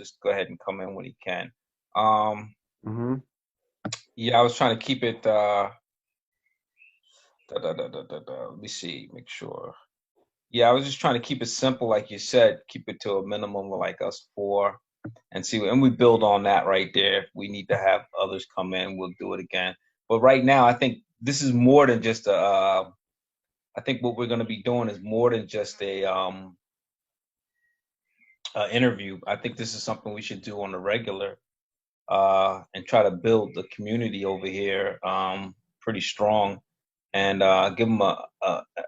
just go ahead and come in when he can. Um, Hmm. yeah, I was trying to keep it. Let me see, make sure. Yeah, I was just trying to keep it simple, like you said, keep it to a minimum of like us four, and see, and we build on that right there. If we need to have others come in, we'll do it again. But right now, I think this is more than just a. I think what we're going to be doing is more than just a interview. I think this is something we should do on the regular, and try to build the community over here pretty strong, and give them a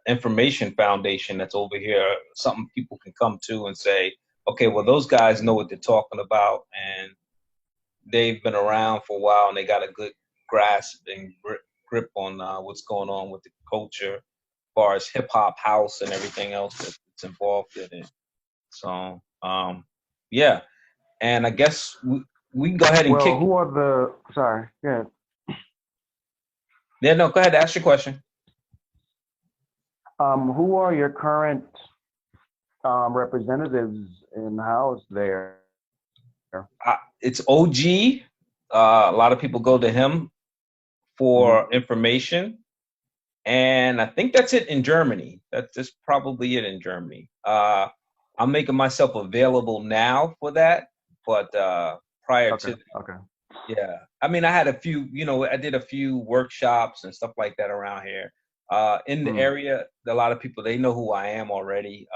information foundation that's over here, something people can come to and say, okay, well, those guys know what they're talking about, and they've been around for a while, and they got a good grasp and grip on what's going on with the culture, as far as hip hop, house, and everything else that's involved in it. So, yeah, and I guess we can go ahead and Well, kick. who are the? Sorry. Yeah. Yeah, no, go ahead, ask your question. Who are your current representatives in the house there? It's OG. A lot of people go to him Hmm. for information, and I think that's it in Germany. That's probably it in Germany. I'm making myself available now for that, but prior Okay. to, Okay. yeah, I mean, I had a few, I did a few workshops and stuff like that around here. In the Mm, area, a lot of people, they know who I am already.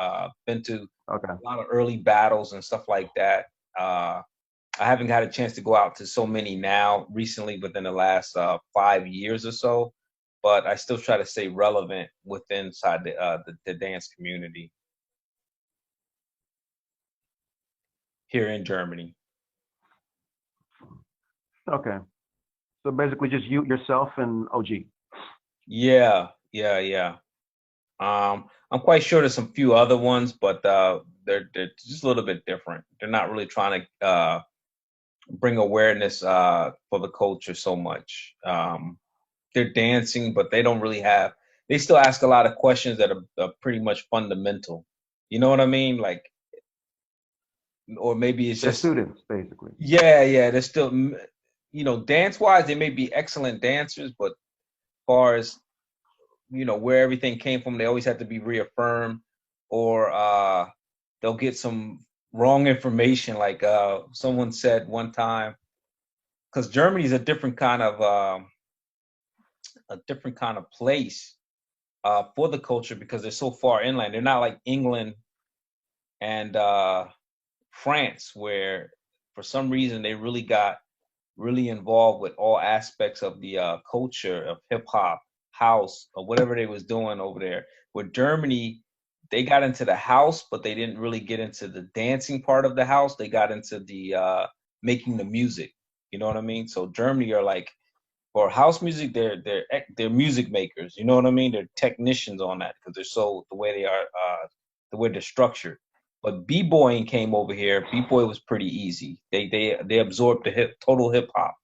Been to okay. a lot of early battles and stuff like that. Uh, I haven't had a chance to go out to so many now recently within the last 5 years or so, but I still try to stay relevant within inside the dance community here in Germany. Okay. So basically, just you, yourself, and OG. Yeah, yeah, yeah. I'm quite sure there's some few other ones, but they're just a little bit different. They're not really trying to bring awareness for the culture so much. They're dancing, but they don't really have. They still ask a lot of questions that are pretty much fundamental. You know what I mean? Like, or maybe it's They're just, students, basically. yeah, yeah. They're still, dance wise, they may be excellent dancers, but far as where everything came from, they always have to be reaffirmed, or they'll get some wrong information. Like someone said one time, because Germany is a different kind of place for the culture because they're so far inland. They're not like England and France, where for some reason they really got really involved with all aspects of the culture of hip hop, house, or whatever they was doing over there. With Germany, they got into the house, but they didn't really get into the dancing part of the house. They got into the making the music. You know what I mean? So Germany are like, for house music, they're music makers. You know what I mean? They're technicians on that because they're so the way they are, the way they're structured. But b-boying came over here. B-boy was pretty easy. They absorbed the total hip hop,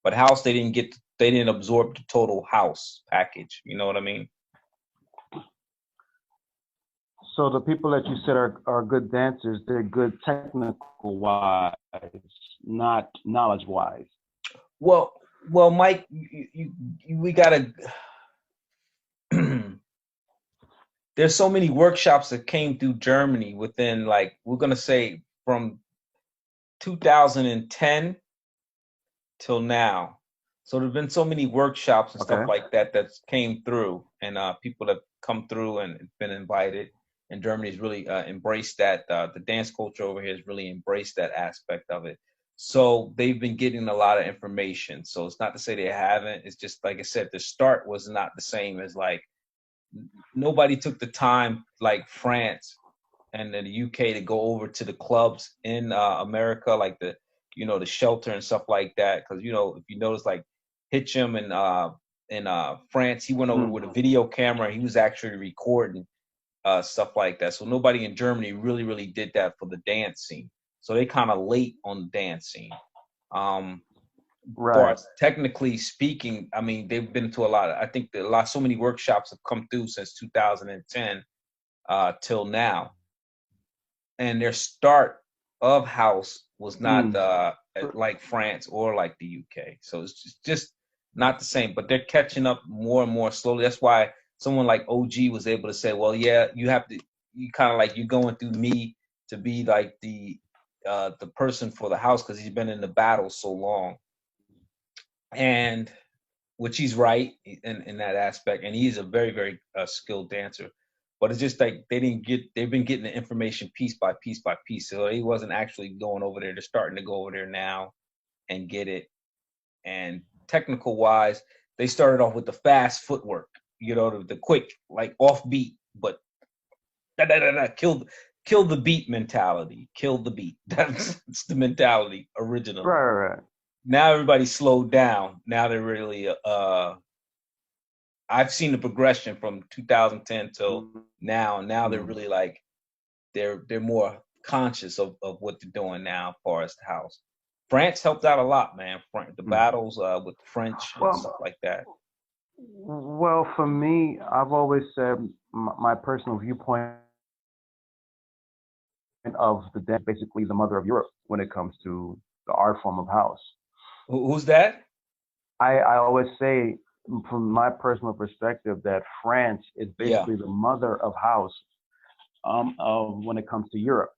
but house they didn't absorb the total house package. You know what I mean? So the people that you said are good dancers, they're good technical wise, not knowledge wise. Well, well, Mike, we gotta. There's so many workshops that came through Germany within, like, we're gonna say from 2010 till now. So there've been so many workshops and stuff Okay. like that that came through, and people have come through and been invited. And Germany's really embraced that. The dance culture over here has really embraced that aspect of it. So they've been getting a lot of information. So it's not to say they haven't. It's just like I said, the start was not the same as like nobody took the time like France and the UK to go over to the clubs in America, like the shelter and stuff like that. Because if you notice, like Hitchum in France, he went over Mm. with a video camera. He was actually recording stuff like that. So nobody in Germany really, really did that for the dance scene. So they kind of late on the dance scene. Um, far Right. as technically speaking, I mean, they've been to a lot. I think that so many workshops have come through since 2010 till now, and their start of house was not Mm. like France or like the UK. So it's just not the same. But they're catching up more and more slowly. That's why someone like OG was able to say, "Well, yeah, you have to. You kind of like you going through me to be like the person for the house because he's been in the battle so long." And which he's right in that aspect, and he's a very very skilled dancer. But it's just like they've been getting the information piece by piece by piece, so he wasn't actually going over there. They're starting to go over there now and get it. And technical wise, they started off with the fast footwork, the quick like offbeat, but da da da da kill the beat mentality, kill the beat. That's the mentality originally. Right. Now everybody slowed down. Now they're really I've seen the progression from 2010 till now. Now they're really like they're more conscious of what they're doing now as far as the house. France helped out a lot, man. The battles with the French and stuff like that. Well, for me, I've always said my personal viewpoint of the dance, basically the mother of Europe when it comes to the art form of house. Who's that? I always say, from my personal perspective, that France is basically the mother of house when it comes to Europe.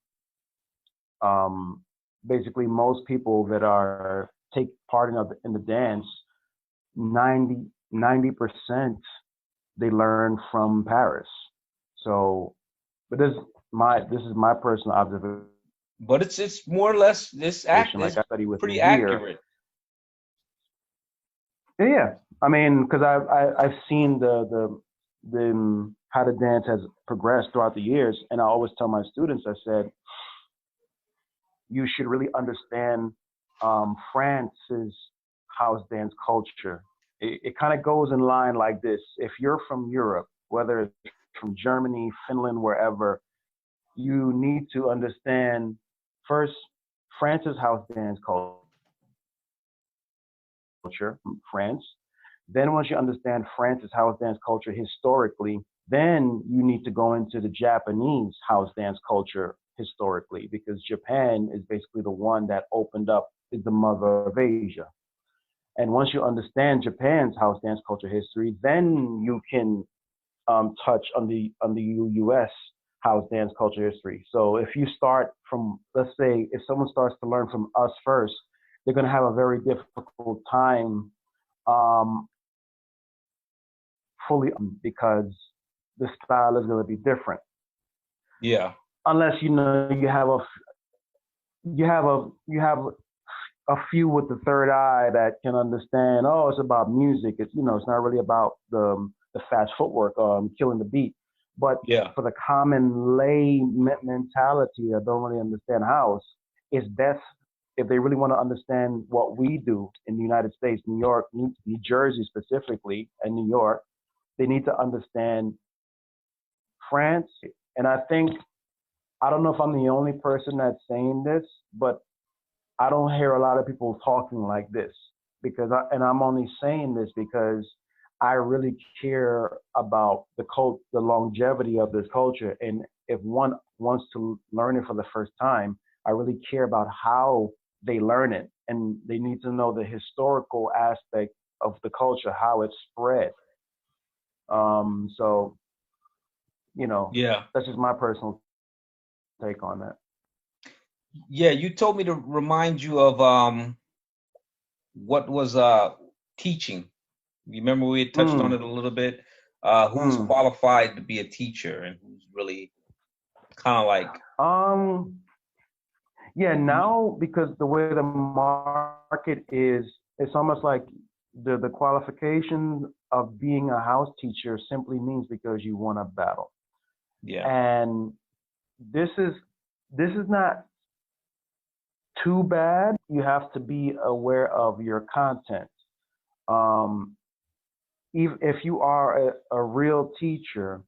Basically, most people that take part in the dance, 90% they learn from Paris. So, but this is my personal observation. But it's more or less this act like is I study with pretty Nazir. accurate. Yeah, I mean, because I've seen the how the dance has progressed throughout the years, and I always tell my students, I said, you should really understand France's house dance culture. It kind of goes in line like this. If you're from Europe, whether it's from Germany, Finland, wherever, you need to understand first France's house dance culture, France. Then once you understand France's house dance culture historically, then you need to go into the Japanese house dance culture historically, because Japan is basically the one that opened up, is the mother of Asia. And once you understand Japan's house dance culture history, then you can touch on the U.S. house dance culture history. So if you start from, let's say, if someone starts to learn from us first, they're going to have a very difficult time fully, because the style is going to be different. Yeah. Unless you have a few with the third eye that can understand. Oh, it's about music. It's it's not really about the fast footwork, killing the beat. But for the common lay mentality that don't really understand house, it's best if they really want to understand what we do in the United States, New York, New Jersey specifically, and New York, they need to understand France. And I don't know if I'm the only person that's saying this, but I don't hear a lot of people talking like this, I'm only saying this because I really care about the longevity of this culture. And if one wants to learn it for the first time, I really care about how they learn it. And they need to know the historical aspect of the culture, how it spread. So, that's just my personal take on that. Yeah, you told me to remind you of what was teaching. You remember we had touched on it a little bit. Who's qualified to be a teacher and who's really kind of like now, because the way the market is, it's almost like the qualification of being a house teacher simply means because you won a battle. Yeah. And this is not too bad. You have to be aware of your content. If you are a real teacher,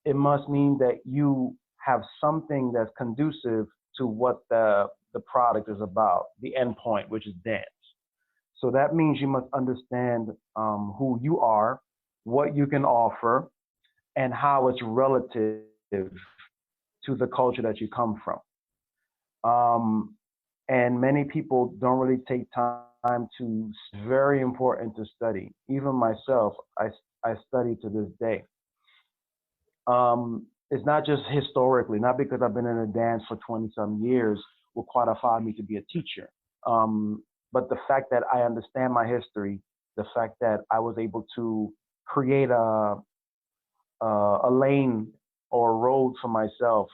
it must mean that you have something that's conducive to what the product is about, the end point, which is dance. So that means you must understand who you are, what you can offer, and how it's relative to the culture that you come from. And many people don't really take time to, very important to study. Even myself, I study to this day. It's not just historically, not because I've been in a dance for 20 some years will qualify me to be a teacher. Um, but the fact that I understand my history, the fact that I was able to create a lane or a road for myself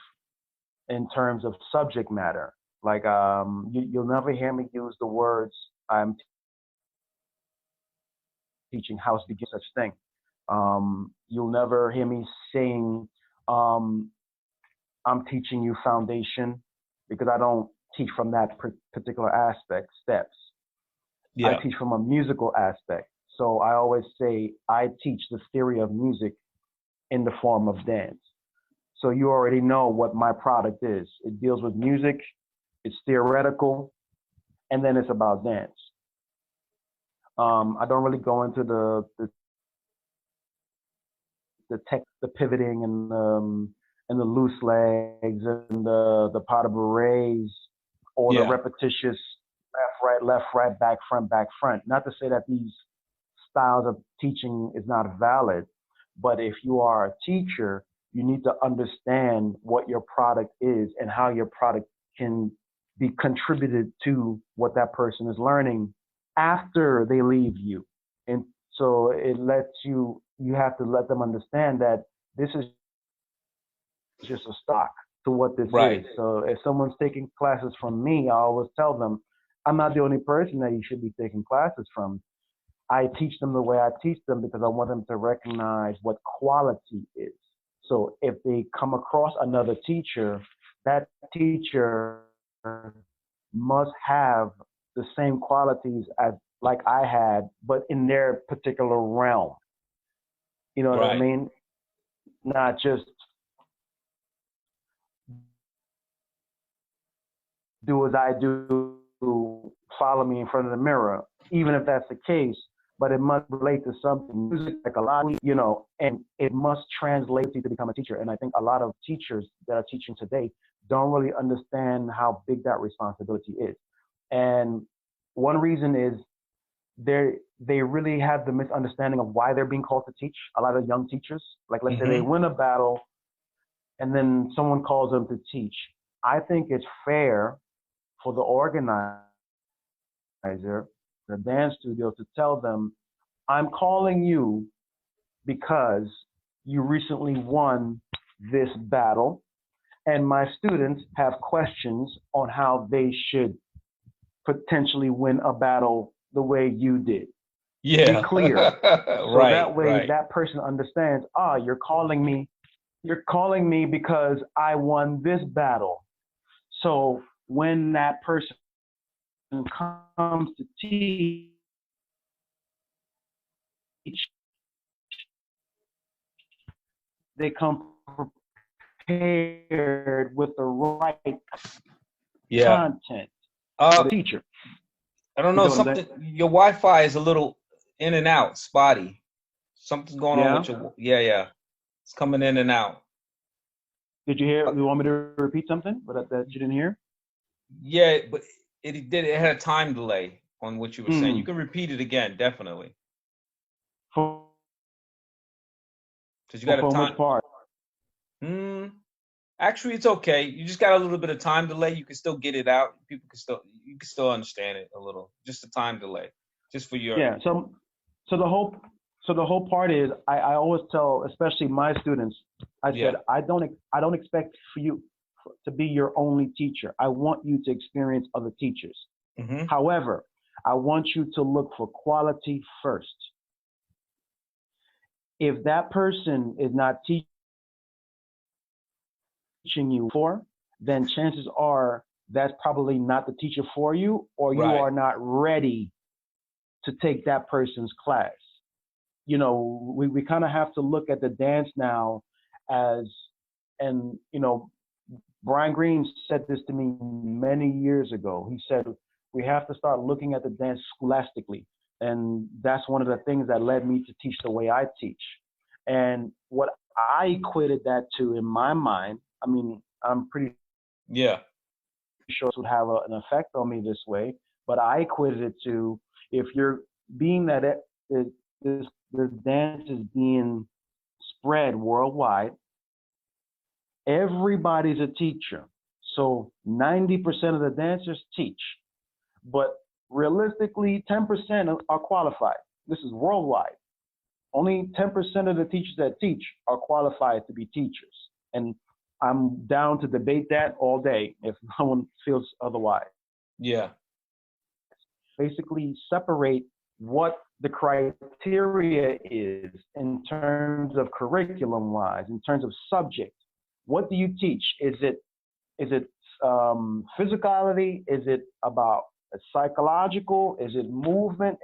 in terms of subject matter. Like you'll never hear me use the words I'm teaching house begin such thing. You'll never hear me saying um, I'm teaching you foundation because I don't teach from that particular aspect steps. I Yeah. teach from a musical aspect. So I always say I teach the theory of music in the form of dance. So you already know what my product is. It deals with music, it's theoretical, and then it's about dance. I don't really go into the tech, the pivoting and the loose legs and the pas de bourrées or the Yeah. repetitious left, right, back, front, back, front. Not to say that these styles of teaching is not valid, but if you are a teacher, you need to understand what your product is and how your product can be contributed to what that person is learning after they leave you. And so it lets you have to let them understand that this is just a stock to what this Right. is. So if someone's taking classes from me, I always tell them, I'm not the only person that you should be taking classes from. I teach them the way I teach them because I want them to recognize what quality is. So if they come across another teacher, that teacher must have the same qualities as like I had, but in their particular realm. You know what I Right. mean? Not just do as I do, follow me in front of the mirror, even if that's the case, but it must relate to something, music, like a lot, and it must translate to become a teacher. And I think a lot of teachers that are teaching today don't really understand how big that responsibility is. And one reason is they really have the misunderstanding of why they're being called to teach. A lot of young teachers, like let's say they Mm-hmm. win a battle and then someone calls them to teach. I think it's fair for the organizer, the dance studio, to tell them, I'm calling you because you recently won this battle, and my students have questions on how they should potentially win a battle the way you did. Be Yeah. clear. So Right. that way Right. that person understands, you're calling me because I won this battle. So when that person comes to teach, they come prepared with the right Yeah. content for Uh, the teacher. I don't You know. know what I'm saying? Something. Your Wi-Fi is a little in and out, spotty. Something's going on Yeah. with your. Yeah. Yeah. It's coming in and out. Did you hear? Uh, You want me to repeat something, but that you didn't hear? yeah, but it did. It had a time delay on what you were saying. You Mm. can repeat it again, definitely, For because you got a for which time. part? Hmm. Actually, it's okay. You just got a little bit of time delay. You can still get it out. People can still. You can still understand it a little. Just a time delay, just for your. Yeah. So the whole so the whole part is I always tell, especially my students, I said Yeah. I don't expect for you to be your only teacher. I want you to experience other teachers. Hmm. However, I want you to look for quality first. If that person is not teaching you for, then chances are that's probably not the teacher for you, or you Right. are not ready to take that person's class. We kind of have to look at the dance now as, and, Brian Greene said this to me many years ago. He said, we have to start looking at the dance scholastically. And that's one of the things that led me to teach the way I teach. And what I equated that to in my mind, I mean, I'm pretty Yeah. sure this would have an effect on me this way, but I equated it to, if you're being that this dance is being spread worldwide, everybody's a teacher. So 90% of the dancers teach, but realistically, 10% are qualified. This is worldwide. Only 10% of the teachers that teach are qualified to be teachers. And I'm down to debate that all day if no one feels otherwise. Yeah. Basically separate what the criteria is in terms of curriculum wise, in terms of subject. What do you teach? Is it physicality? Is it about psychological? Is it movement?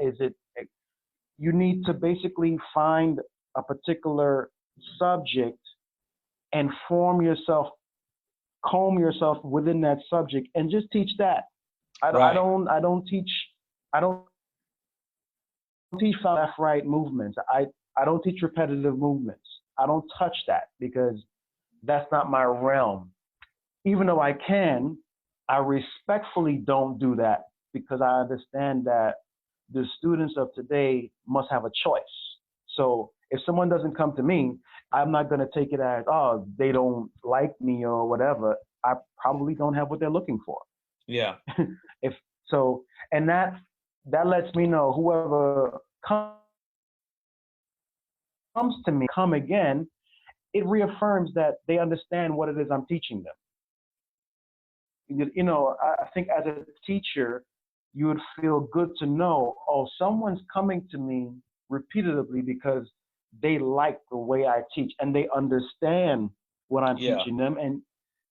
You need to basically find a particular subject and comb yourself within that subject and just teach that. I don't teach left right movements. I don't teach repetitive movements. I don't touch that because that's not my realm. Even though I can, I respectfully don't do that because I understand that the students of today must have a choice. So if someone doesn't come to me, I'm not going to take it as, oh, they don't like me or whatever. I probably don't have what they're looking for. Yeah. And that lets me know whoever comes to me, come again, it reaffirms that they understand what it is I'm teaching them. You know, I think as a teacher, you would feel good to know, oh, someone's coming to me repeatedly because they like the way I teach and they understand what I'm teaching them. And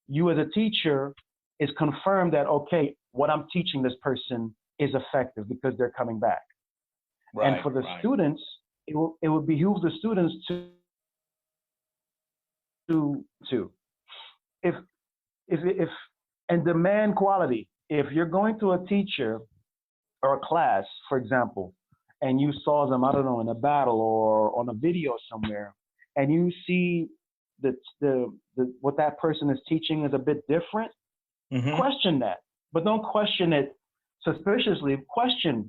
you as a teacher is confirmed that, okay, what I'm teaching this person is effective because they're coming back. Right, and for the students, it would behoove the students to if and demand quality. If you're going to a teacher or a class, for example, and you saw them, I don't know, in a battle or on a video somewhere, and you see that what that person is teaching is a bit different, question that. But don't question it suspiciously.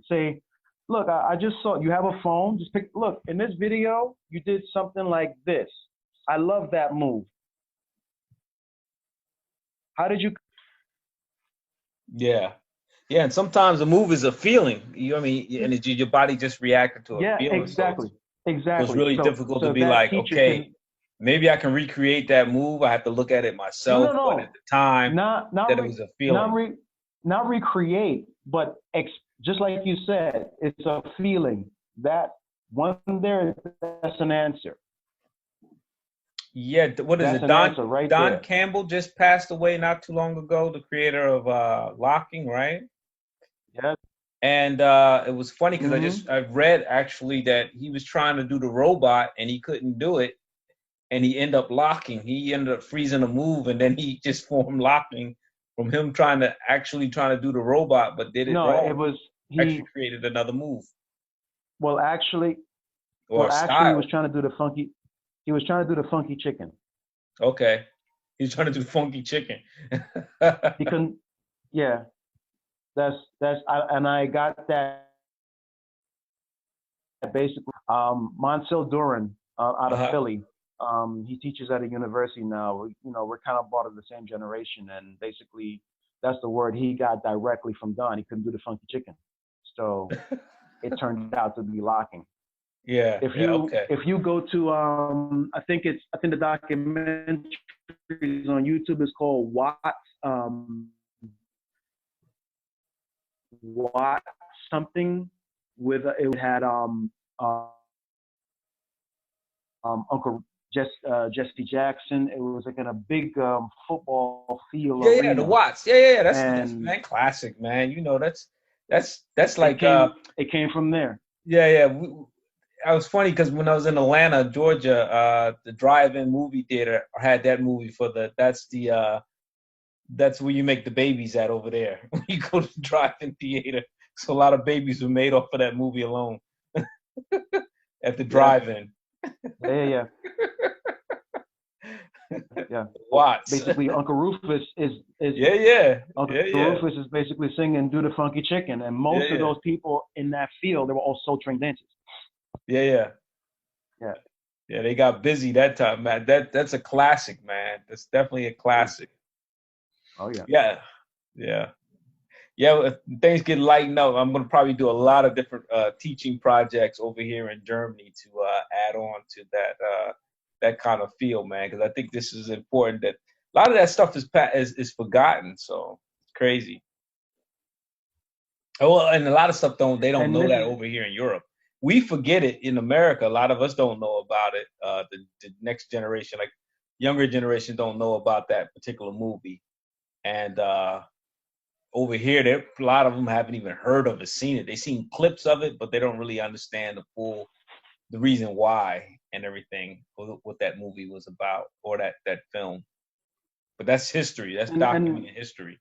Say, look, I just saw, you have a phone, just look, in this video, you did something like this. I love that move. How did you? Yeah. Yeah, and sometimes a move is a feeling. I mean, and your body just reacted to a feeling. Exactly. Exactly. So it's really difficult to be like, okay, maybe I can recreate that move. I have to look at it myself. No. But at the time, it was a feeling. Not recreate, but just like you said, it's a feeling. That one there, that's an answer. Yeah, what is it? Don Campbell just passed away not too long ago, the creator of Locking, right? Yeah. And it was funny because I've read actually that he was trying to do the robot and he couldn't do it, and he ended up locking. He ended up freezing a move, and then he just formed Locking from him trying to do the robot, but did it wrong. No, it was he actually created another move. Well, actually, he was trying to do the funky. He was trying to do the funky chicken. Okay, he's trying to do funky chicken. He couldn't. Yeah, I got that basically. Monsell Duran out of Philly. He teaches at a university now. We're kind of part of the same generation, and basically, that's the word he got directly from Don. He couldn't do the funky chicken, so it turned out to be Locking. Yeah. If you go to I think the documentary is on YouTube. It's called Watch something with it had Uncle Jesse Jackson. It was like in a big football field. Yeah, the Watts. Yeah. That's man, classic, man. That's like it came from there. Yeah. I was funny because when I was in Atlanta, Georgia, the drive-in movie theater had that movie that's where you make the babies at over there. When you go to the drive-in theater, so a lot of babies were made off of that movie alone at the drive-in. Yeah. Yeah. Watts. Basically, Uncle Rufus is Uncle Rufus is basically singing "Do the Funky Chicken," and most of those people in that field, they were all Soul Train dancers. Yeah. They got busy that time, man. That's a classic, man. That's definitely a classic. Oh yeah. Yeah, things get lightened up, I'm going to probably do a lot of different teaching projects over here in Germany to add on to that kind of field, man. Because I think this is important. That a lot of that stuff is forgotten, so it's crazy. Oh, well, and a lot of stuff they don't know that over here in Europe. We forget it in America. A lot of us don't know about it. The next generation, like younger generation, don't know about that particular movie, and over here, a lot of them haven't even heard of it, seen it. They've seen clips of it, but they don't really understand the reason why and everything, what that movie was about, or that film. But that's history. That's documented history.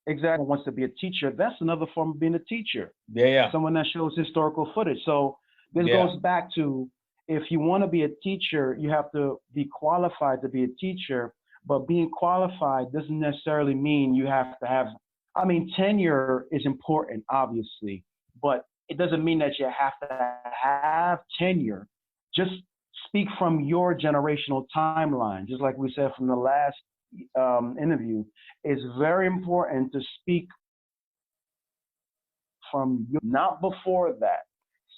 Exactly. Wants to be a teacher. That's another form of being a teacher. Yeah. Someone that shows historical footage. So this goes back to, if you want to be a teacher, you have to be qualified to be a teacher. But being qualified doesn't necessarily mean you have to have, tenure is important, obviously, but it doesn't mean that you have to have tenure. Just speak from your generational timeline. Just like we said from the last interview, it's very important to speak from not before that.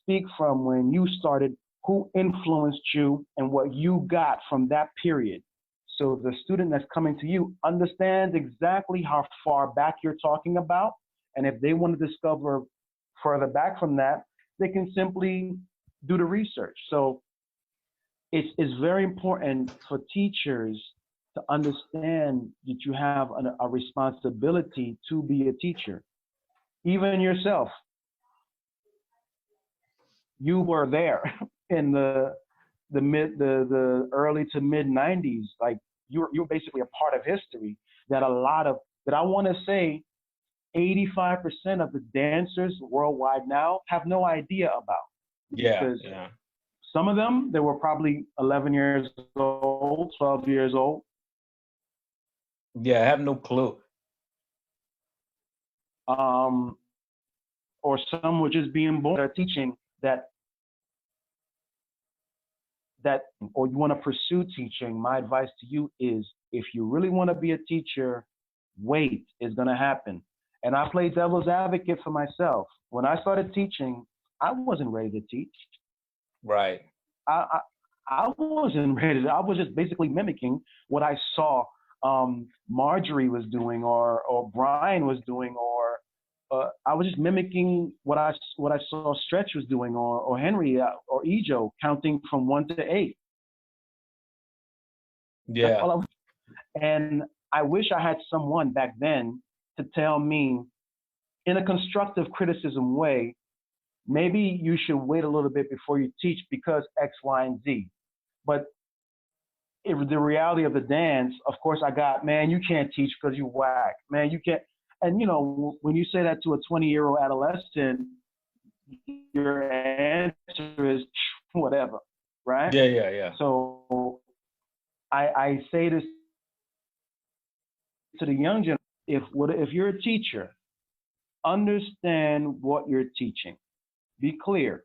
Speak from when you started, who influenced you, and what you got from that period. So the student that's coming to you understands exactly how far back you're talking about. And if they want to discover further back from that, they can simply do the research. So it's very important for teachers to understand that you have a responsibility to be a teacher. Even yourself, you were there in the early to mid 90s. Like, you're basically a part of history that I want to say 85% of the dancers worldwide now have no idea about. Because some of them, they were probably 11 years old, 12 years old. Yeah, I have no clue. Or some were just being born. They're teaching that, or you want to pursue teaching, my advice to you is, if you really want to be a teacher, wait, it's going to happen. And I play devil's advocate for myself. When I started teaching, I wasn't ready to teach. Right. I wasn't ready. I was just basically mimicking what I saw Marjorie was doing, or Brian was doing, or I was just mimicking what I saw Stretch was doing, or Henry, or Ejo, counting from 1 to 8. Yeah. And I wish I had someone back then to tell me, in a constructive criticism way, maybe you should wait a little bit before you teach because X, Y, and Z. But the reality of the dance, of course, I got, man, you can't teach because you whack. Man, you can't. And, when you say that to a 20-year-old adolescent, your answer is whatever, right? Yeah. So I say this to the young generation. If you're a teacher, understand what you're teaching. Be clear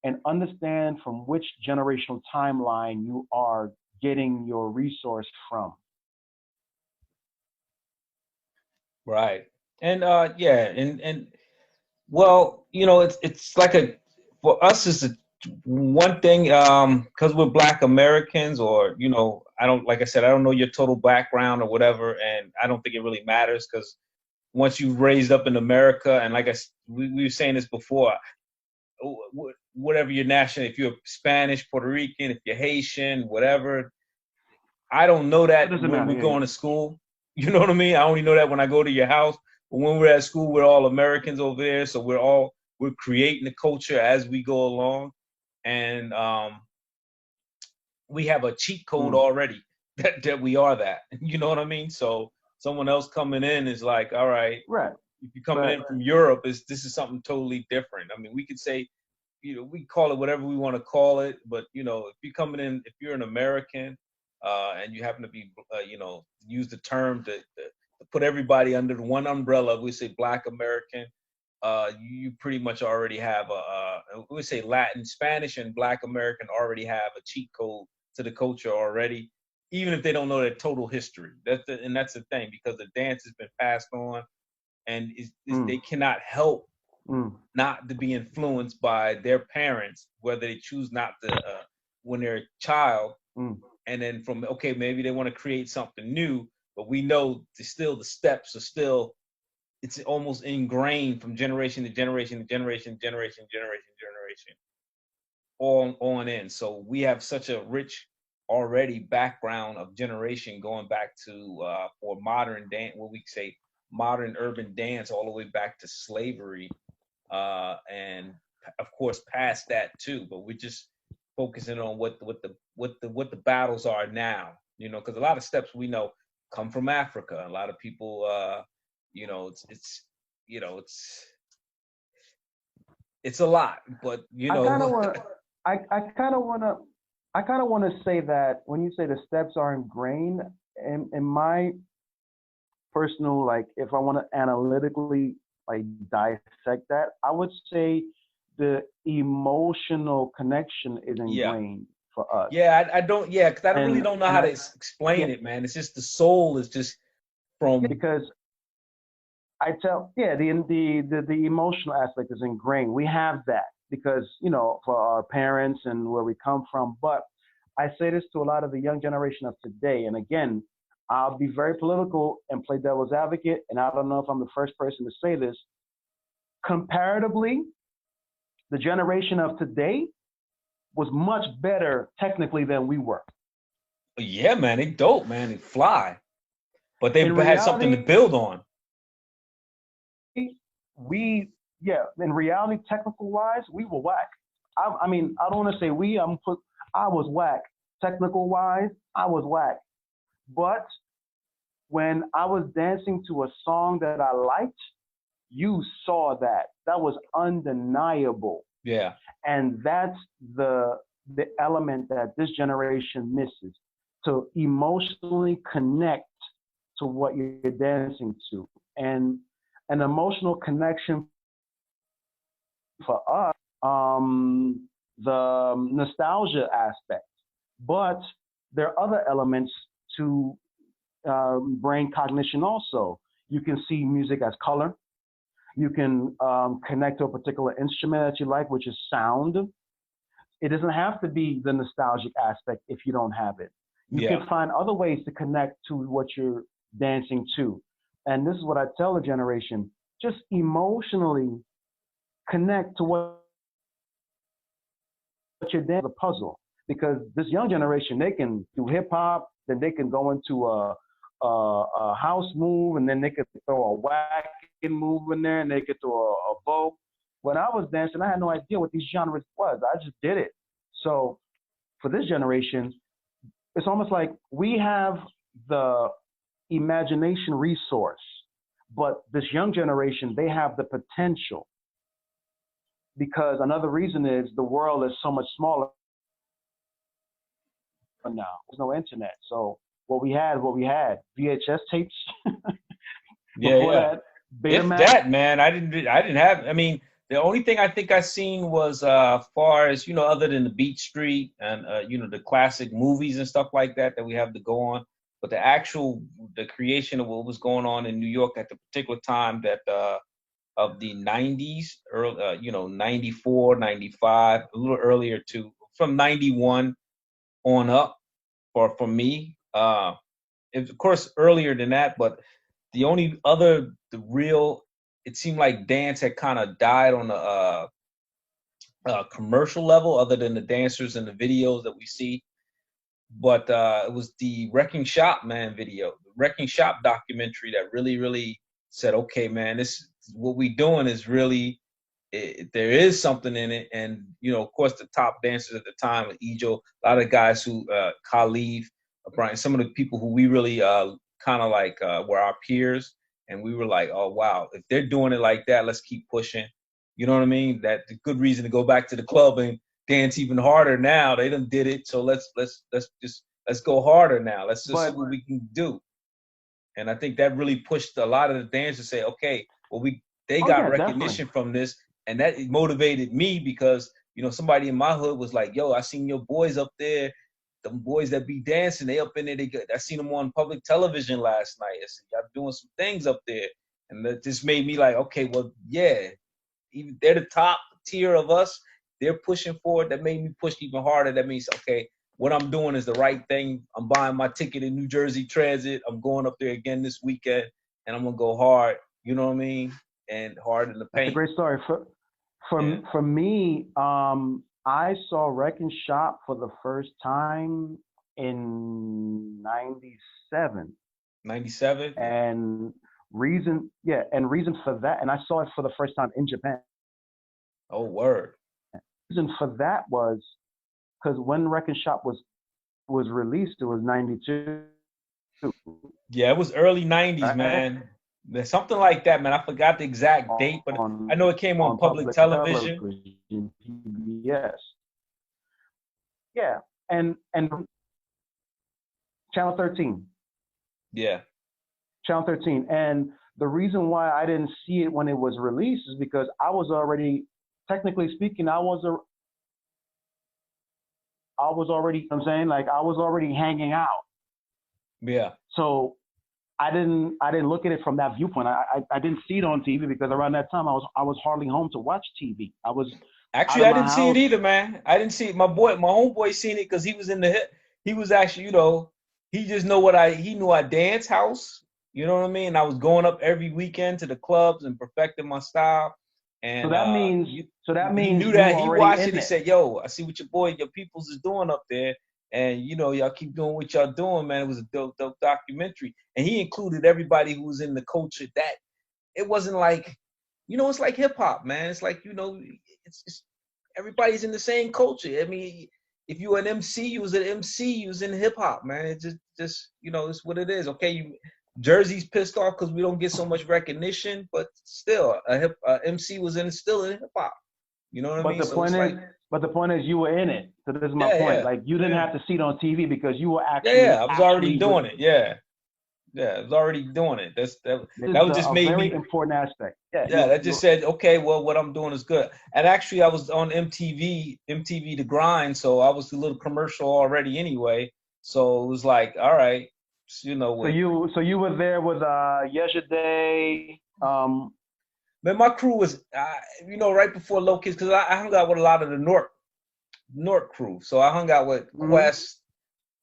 and understand from which generational timeline you are getting your resource from. Right. And and well, it's like for us it's a one thing, because we're Black Americans, or I don't, like I said, I don't know your total background or whatever, and I don't think it really matters, because once you've raised up in America, and like we were saying this before, whatever your national, if you're Spanish, Puerto Rican, if you're Haitian, whatever, I don't know that when we're going to school. You know what I mean? I only know that when I go to your house. But when we're at school, we're all Americans over there, so we're creating the culture as we go along, and we have a cheat code already that we are that. You know what I mean? So someone else coming in is like, all right, right. If you're coming in from Europe, this is something totally different. I mean, we could say we call it whatever we want to call it, but if you're coming in, if you're an American, and you happen to be, use the term to put everybody under the one umbrella, we say Black American, you pretty much already have we say Latin, Spanish, and Black American already have a cheat code to the culture already, even if they don't know their total history. That's the thing, because the dance has been passed on, and they cannot help not to be influenced by their parents, whether they choose not to when they're a child. And then maybe they want to create something new, but we know the steps are still, it's almost ingrained from generation to generation to generation, on in. So we have such a rich already background of generation going back to for modern dance, what we say modern urban dance, all the way back to slavery, and of course past that too. But we're just focusing on what the battles are now, because a lot of steps we know come from Africa. A lot of people, it's a lot, but I kind of want to say that when you say the steps are ingrained, in my personal, like, if I want to analytically like dissect that, I would say the emotional connection is ingrained for us. Yeah, I don't. Yeah, because I really don't know how to explain it, man. It's just the soul is just from because I tell the emotional aspect is ingrained. We have that because for our parents and where we come from. But I say this to a lot of the young generation of today, and again, I'll be very political and play devil's advocate, and I don't know if I'm the first person to say this. Comparatively, the generation of today was much better technically than we were. Yeah, man, they dope, man, they fly. But they had something to build on. In reality, technical wise, we were whack. I mean, I don't want to say I was whack. Technical wise, I was whack. But when I was dancing to a song that I liked, you saw that. That was undeniable. Yeah. And that's the element that this generation misses, to emotionally connect to what you're dancing to. And an emotional connection for us, the nostalgia aspect. But there are other elements to brain cognition also. You can see music as color. You can connect to a particular instrument that you like, which is sound. It doesn't have to be the nostalgic aspect if you don't have it. You can find other ways to connect to what you're dancing to. And this is what I tell the generation, just emotionally connect to what you're dancing, the puzzle. Because this young generation, they can do hip hop, then they can go into a house move, and then they could throw a whacking move in there, and they could throw a bow. When I was dancing, I had no idea what these genres was. I just did it. So for this generation, it's almost like we have the imagination resource, but this young generation, they have the potential. Because another reason is the world is so much smaller now. There's no internet. So what we had, VHS tapes. That, that, man, I didn't have. I mean, the only thing I think I seen was far as other than the Beat Street and the classic movies and stuff like that we have to go on. But the creation of what was going on in New York at the particular time that of the 90s, early, 94, 95, a little earlier too, from 91 on up for me. Of course earlier than that, but the only other it seemed like dance had kind of died on a commercial level, other than the dancers and the videos that we see. But it was the Wrecking Shop, man, video, the Wrecking Shop documentary that really, really said, okay, man, this what we doing is really, there is something in it. And, of course, the top dancers at the time, Ejo, a lot of guys who, Khalif, Brian, some of the people who we really kind of like were our peers. And we were like, oh, wow, if they're doing it like that, let's keep pushing. You know what I mean? That's a good reason to go back to the club and dance even harder now. They done did it, so let's go harder now. Let's just see what we can do. And I think that really pushed a lot of the dancers to say, okay, well, they got recognition from this, and that motivated me because, you know, somebody in my hood was like, yo, I seen your boys up there, them boys that be dancing, they up in there, I seen them on public television last night. I said, y'all doing some things up there. And that just made me like, okay, well, yeah, even they're the top tier of us. They're pushing forward. That made me push even harder. That means, okay, what I'm doing is the right thing. I'm buying my ticket in New Jersey Transit. I'm going up there again this weekend, and I'm gonna go hard. You know what I mean? And hard in the paint. That's a great story. For me, I saw Wreck and Shop for the first time in '97. 97. And reason for that, and I saw it for the first time in Japan. Oh, word. Reason for that was because when Wreck and Shop was released, it was '92. Yeah, it was early '90s, man. Something like that, man. I forgot the exact date, but I know it came on public television. Yes. Yeah, and Channel 13. Yeah. Channel 13. And the reason why I didn't see it when it was released is because I was already, technically speaking, I was already, you know what I'm saying, like I was already hanging out. Yeah. So I didn't look at it from that viewpoint. I didn't see it on TV because around that time I was hardly home to watch TV. I didn't see it either, man. I didn't see it. My homeboy seen it because he was in the hit. He was actually, you know, he just he knew our dance house. You know what I mean? I was going up every weekend to the clubs and perfecting my style. And so that means he knew that. He watched it. He said, "Yo, I see what your peoples is doing up there, and you know, y'all keep doing what y'all doing, man." It was a dope documentary, and he included everybody who was in the culture. That it wasn't like, you know, it's like hip hop, man. It's like, you know, it's everybody's in the same culture. I mean, if you were an MC, you was an MC. You was in hip hop, man. It just you know, it's what it is. Okay, Jersey's pissed off because we don't get so much recognition, but still, MC was still in hip hop. You know what I mean? But the point is, you were in it. So this is my point. Yeah. Like you didn't have to see it on TV because you were actually. Yeah, I was already doing it. Yeah, I was already doing it. That was just made very important aspect. Yeah, that just said, okay, well, what I'm doing is good. And actually, I was on MTV The Grind, so I was a little commercial already anyway. So it was like, all right. You know, so you were there with Yesterday. Man, my crew was, you know, right before Low Kids, because I hung out with a lot of the North crew. So I hung out with Quest,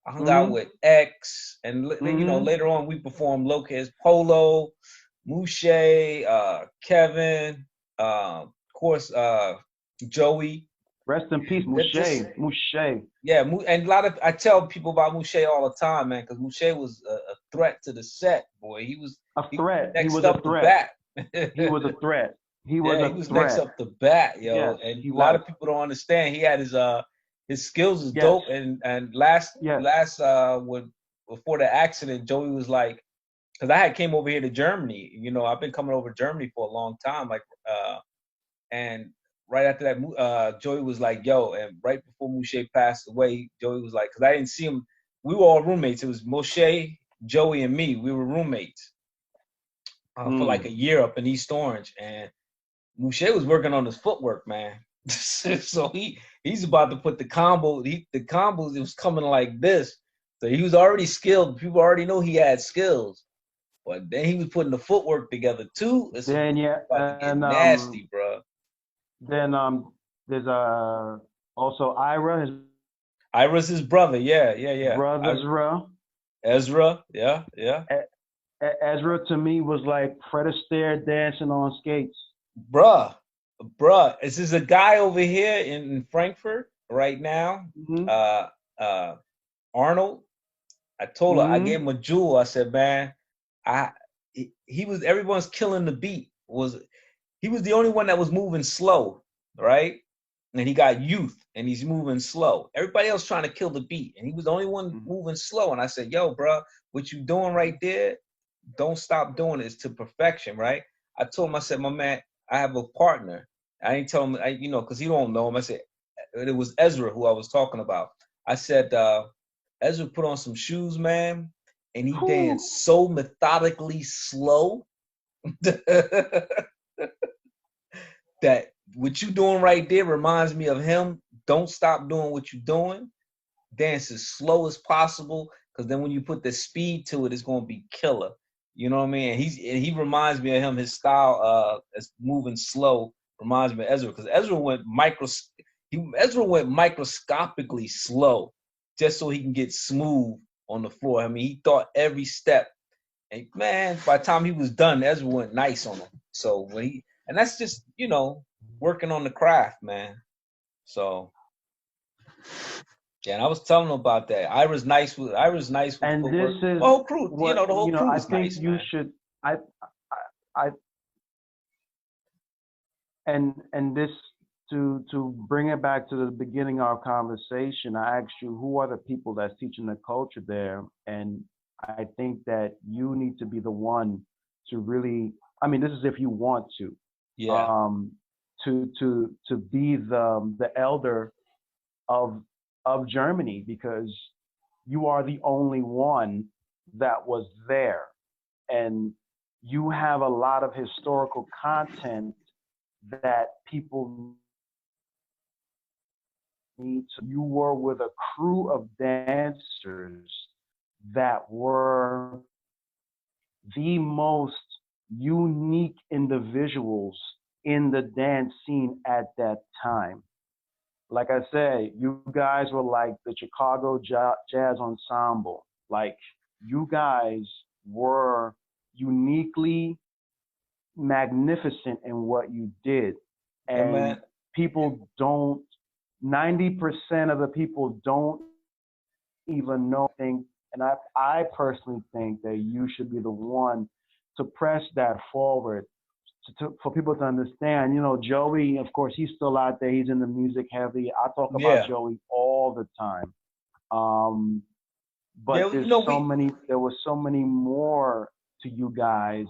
I hung out with X, and you know, later on we performed Low Kids, Polo, Mouche, Kevin, of course, Joey. Rest in peace, Mouche. Yeah, and I tell people about Mouche all the time, man, because Mouche was a threat to the set, boy. He was a threat. He was a threat. He was a threat. He was next up the bat, yo. Yes, and a lot of people don't understand. He had his skills is dope. And before the accident, Joey was like, because I had came over here to Germany. You know, I've been coming over to Germany for a long time, and right after that, Joey was like, yo, and right before Mouche passed away, Joey was like, because I didn't see him. We were all roommates. It was Mouche, Joey, and me. We were roommates for like a year up in East Orange. And Mouche was working on his footwork, man. So he's about to put the combos, it was coming like this. So he was already skilled. People already know he had skills. But then he was putting the footwork together too. Then nasty, bro. Then there's also Ira. Ira's his brother. Yeah. Brother Ezra. Yeah. Ezra to me was like Fred Astaire dancing on skates. Bruh. This is a guy over here in Frankfurt right now. Arnold. I told her, I gave him a jewel. I said, man, he was, everyone's killing the beat. He was the only one that was moving slow, right? And he got youth, and he's moving slow. Everybody else trying to kill the beat, and he was the only one moving slow. And I said, yo, bro, what you doing right there, don't stop doing it. It's to perfection, right? I told him, I said, my man, I have a partner. I didn't tell him, you know, because he don't know him. I said, it was Ezra who I was talking about. I said, Ezra put on some shoes, man, and he danced so methodically slow that what you doing right there reminds me of him. Don't stop doing what you're doing. Dance as slow as possible, because then when you put the speed to it, it's going to be killer. You know what I mean? And he reminds me of him. His style, as moving slow, reminds me of Ezra, because Ezra went microscopically slow just so he can get smooth on the floor. I mean, he thought every step. And man, by the time he was done, Ezra went nice on him. So and that's just, you know, working on the craft, man. So yeah, and I was telling him about that. Ira's nice with and this is the whole crew. What, you know, the whole crew I is think nice. You man. should. I and this to bring it back to the beginning of our conversation. I asked you who are the people that's teaching the culture there, and I think that you need to be the one to really. I mean, this is if you want to. Yeah. To be the elder of Germany, because you are the only one that was there, and you have a lot of historical content that people need. You were with a crew of dancers that were the most unique individuals in the dance scene at that time. Like I said, you guys were like the Chicago Jazz Ensemble. Like, you guys were uniquely magnificent in what you did. And people don't, 90% of the people don't even know. And I personally think that you should be the one to press that forward for people to understand. You know, Joey, of course, he's still out there. He's in the music heavy. I talk about Joey all the time. But there were so many more to you guys.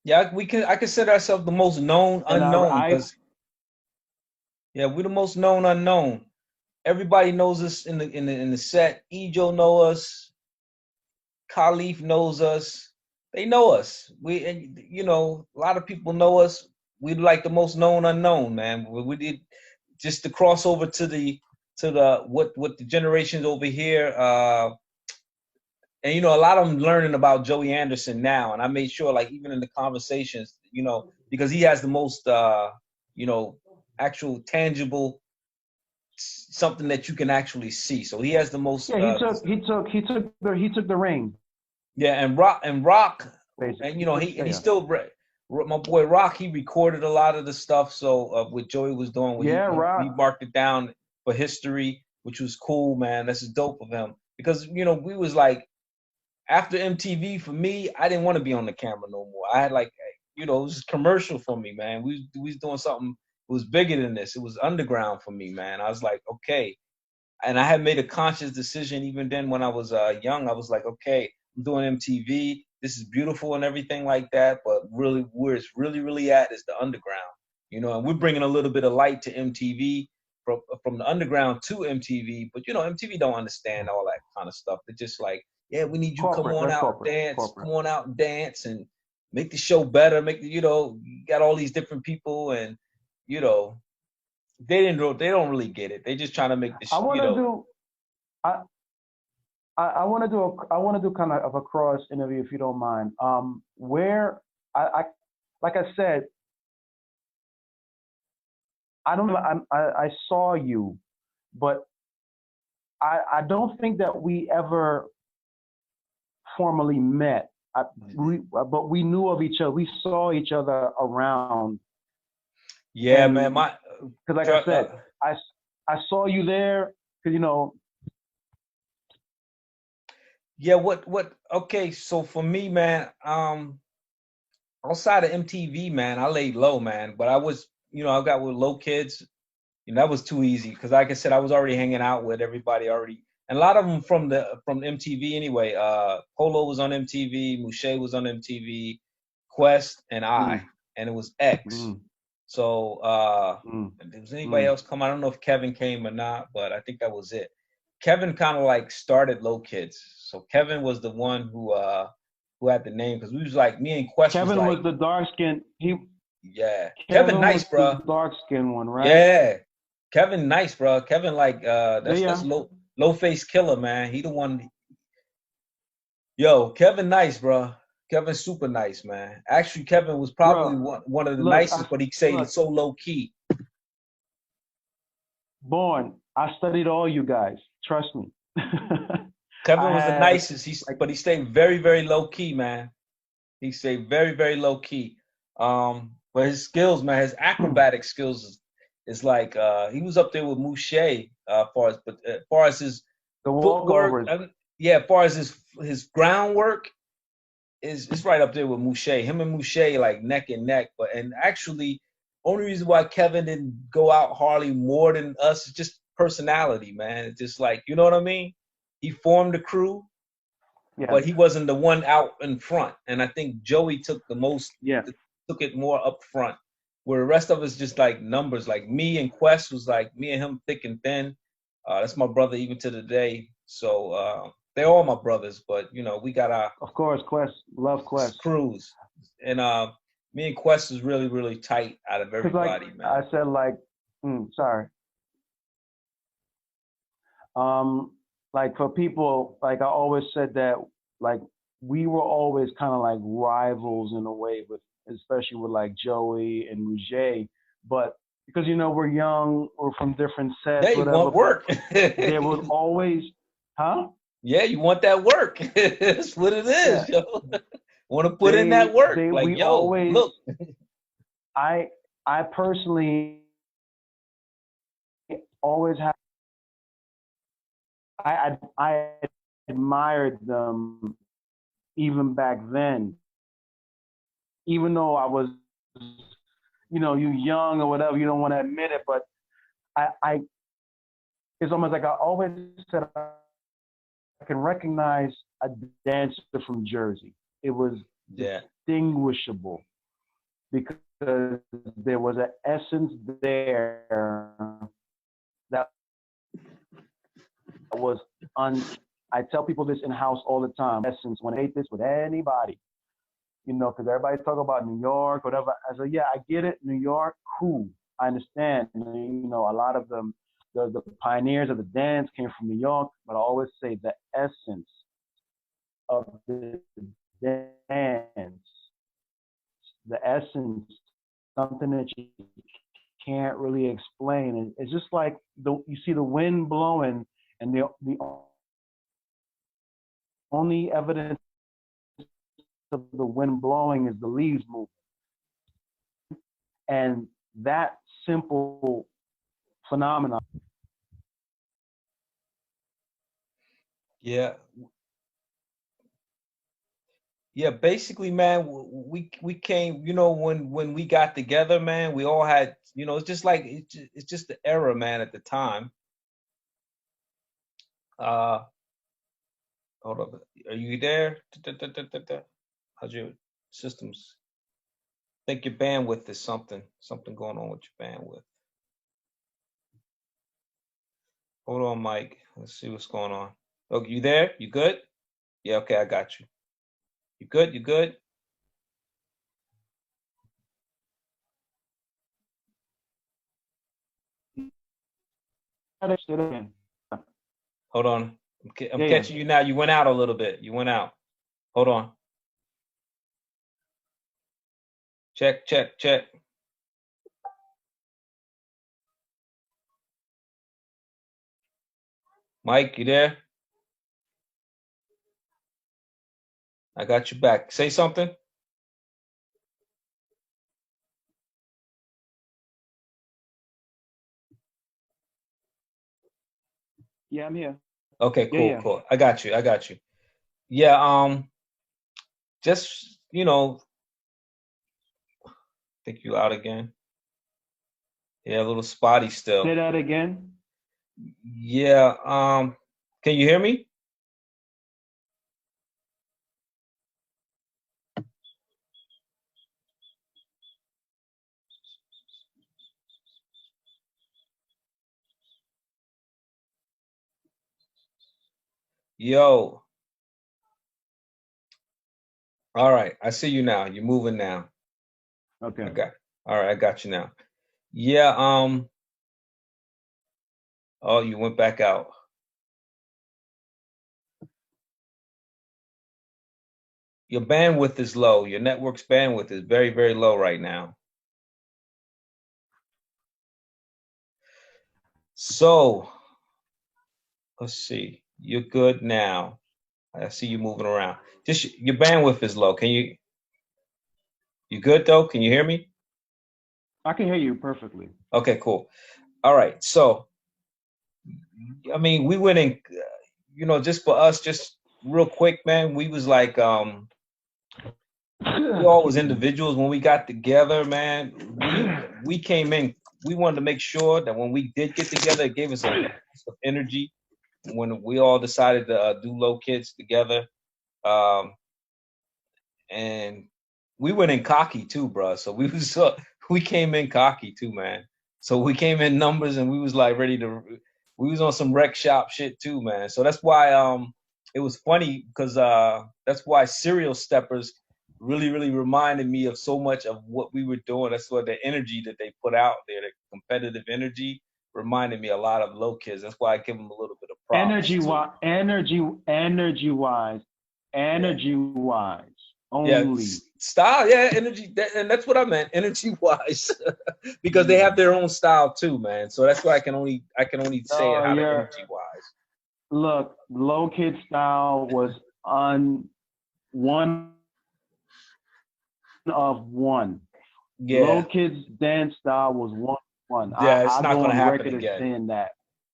Yeah, I consider ourselves the most known unknown, because we're the most known unknown. Everybody knows us in the set. Ejo know us. Khalif knows us. They know us. You know, a lot of people know us. We're like the most known unknown, man. We did just to cross over to the what the generations over here. And you know, a lot of them learning about Joey Anderson now, and I made sure, like, even in the conversations, you know, because he has the most, you know, actual tangible, something that you can actually see. So he has the most. Yeah, he took the ring. Yeah, and Rock, basically. And you know, he still, my boy Rock, he recorded a lot of the stuff. So what Joey was doing, he marked it down for history, which was cool, man. That's dope of him, because you know, we was like, after MTV, for me, I didn't want to be on the camera no more. I had, like, you know, it was commercial for me, man. We was doing something. It was bigger than this. It was underground for me, man. I was like, okay. And I had made a conscious decision even then when I was young. I was like, okay, I'm doing MTV. This is beautiful and everything like that. But really, where it's really at is the underground. You know, and we're bringing a little bit of light to MTV from the underground to MTV. But, you know, MTV don't understand all that kind of stuff. They're just like, yeah, we need you come on out and dance, come on out and dance and make the show better. You know, you got all these different people, and you know, they don't really get it. They just trying to make the show. I want to do kind of a cross interview, if you don't mind. Where I like I said, I don't know. I saw you, but I don't think that we ever formally met. But we knew of each other. We saw each other around. Yeah, man. Because like I said, I saw you there. Because you know. Yeah. Okay. So for me, man, outside of MTV, man, I laid low, man. But I was, you know, I got with low kids. You know, that was too easy, because, like I said, I was already hanging out with everybody already. And a lot of them from MTV anyway. Polo was on MTV, Mouche was on MTV, Quest, and I, and it was X. So was anybody else come? I don't know if Kevin came or not, but I think that was it. Kevin kind of like started Low Kids. So Kevin was the one who had the name, because we was like, me and Quest Kevin was like, the dark skin. Kevin nice, bro. The dark skin one, right? Yeah, Kevin nice, bro. Kevin like that's low face killer, man. He the one. Yo, Kevin nice, bro. Kevin super nice, man. Actually, Kevin was probably one of the nicest, but he say it's so low key. Born, I studied all you guys. Trust me. Kevin was the nicest. But he stayed very, very low key, man. He stayed very, very low key. But his skills, man, his acrobatic skills is like he was up there with Mouche, as far as his footwork. As far as his groundwork is right up there with Mouche. Him and Mouche like neck and neck. And actually, only reason why Kevin didn't go out hardly more than us is just personality, man. It's just like, you know what I mean? He formed the crew, but he wasn't the one out in front. And I think Joey took the most, took it more up front, where the rest of us just like numbers. Like me and Quest was like, me and him thick and thin. That's my brother even to the day. So they're all my brothers, but you know, we got our, of course, Quest, love Quest crews. And me and Quest is really, really tight out of everybody, man. I said sorry. Like for people, like I always said that, like we were always kind of like rivals in a way, with especially with like Joey and Rouget, but because you know we're young, we're from different sets. Yeah, you want work. There was always, huh? Yeah, you want that work. That's what it is, yo. Want to put in that work. Like, yo, always, look. I personally always have. I admired them even back then, even though I was, you know, you young or whatever, you don't want to admit it, but I it's almost like I always said I can recognize a dancer from Jersey. It was distinguishable because there was an essence there that was I tell people this in house all the time. Essence, when I hate this with anybody, you know, because everybody talk about New York, whatever. I said, yeah, I get it. New York, cool. I understand. You know, a lot of them, the pioneers of the dance came from New York, but I always say the essence of the dance, the essence, something that you can't really explain. It's just like you see the wind blowing, and the only evidence of the wind blowing is the leaves moving. And that simple phenomenon. Yeah. Yeah, basically, man, we came, you know, when we got together, man, we all had, you know, it's just like it's just the era, man, at the time. Hold up, are you there? How's your systems? I think your bandwidth is something going on with your bandwidth. Hold on, Mike. Let's see what's going on. Oh, you there? You good? Yeah, okay, I got you. You good? You good? Hold on. I'm catching you now. You went out a little bit. You went out. Hold on. Check, check, check. Mike, you there? I got you back. Say something. Yeah, I'm here. Okay, cool, cool. I got you. I got you. Yeah, just, you know, I think you out again. Yeah, a little spotty still. Say that again. Yeah, can you hear me? Yo. All right, I see you now. You're moving now. Okay. All right, I got you now. Yeah. Oh, you went back out. Your bandwidth is low. Your network's bandwidth is very, very low right now. So, let's see. You're good now. I see you moving around. Just your bandwidth is low. You good though? Can you hear me? I can hear you perfectly. Okay, cool. All right. So, I mean, we went in, just for us, just real quick, man. We was like, we all was individuals when we got together, man. We came in. We wanted to make sure that when we did get together, it gave us a boost of energy. When we all decided to do Low Kids together, and we went in cocky too, bro. So we came in cocky too, man. So we came in numbers, and we was like ready to. We was on some wreck shop shit too, man. So that's why it was funny because that's why Serial Steppers really reminded me of so much of what we were doing. That's what the energy that they put out there, the competitive energy, reminded me a lot of Low Kids. That's why I give them a little bit of props. Energy wise. Only. Yeah, style, yeah, energy, and that's what I meant, energy wise, because they have their own style too, man. So that's why I can only say it how the energy wise. Look, Low Kid style was one of one. Yeah. Low Kids dance style was one. Yeah, it's not going to happen again. Saying that.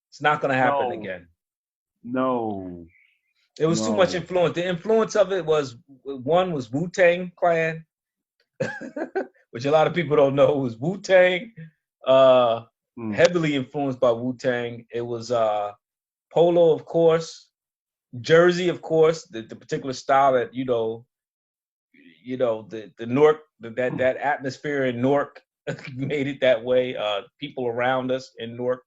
It's not going to happen again. No. It was too much influence. The influence of it was Wu-Tang Clan, which a lot of people don't know was Wu-Tang. Heavily influenced by Wu-Tang. It was Polo, of course, Jersey, of course, the particular style that the Newark, that atmosphere in Newark made it that way. People around us in Newark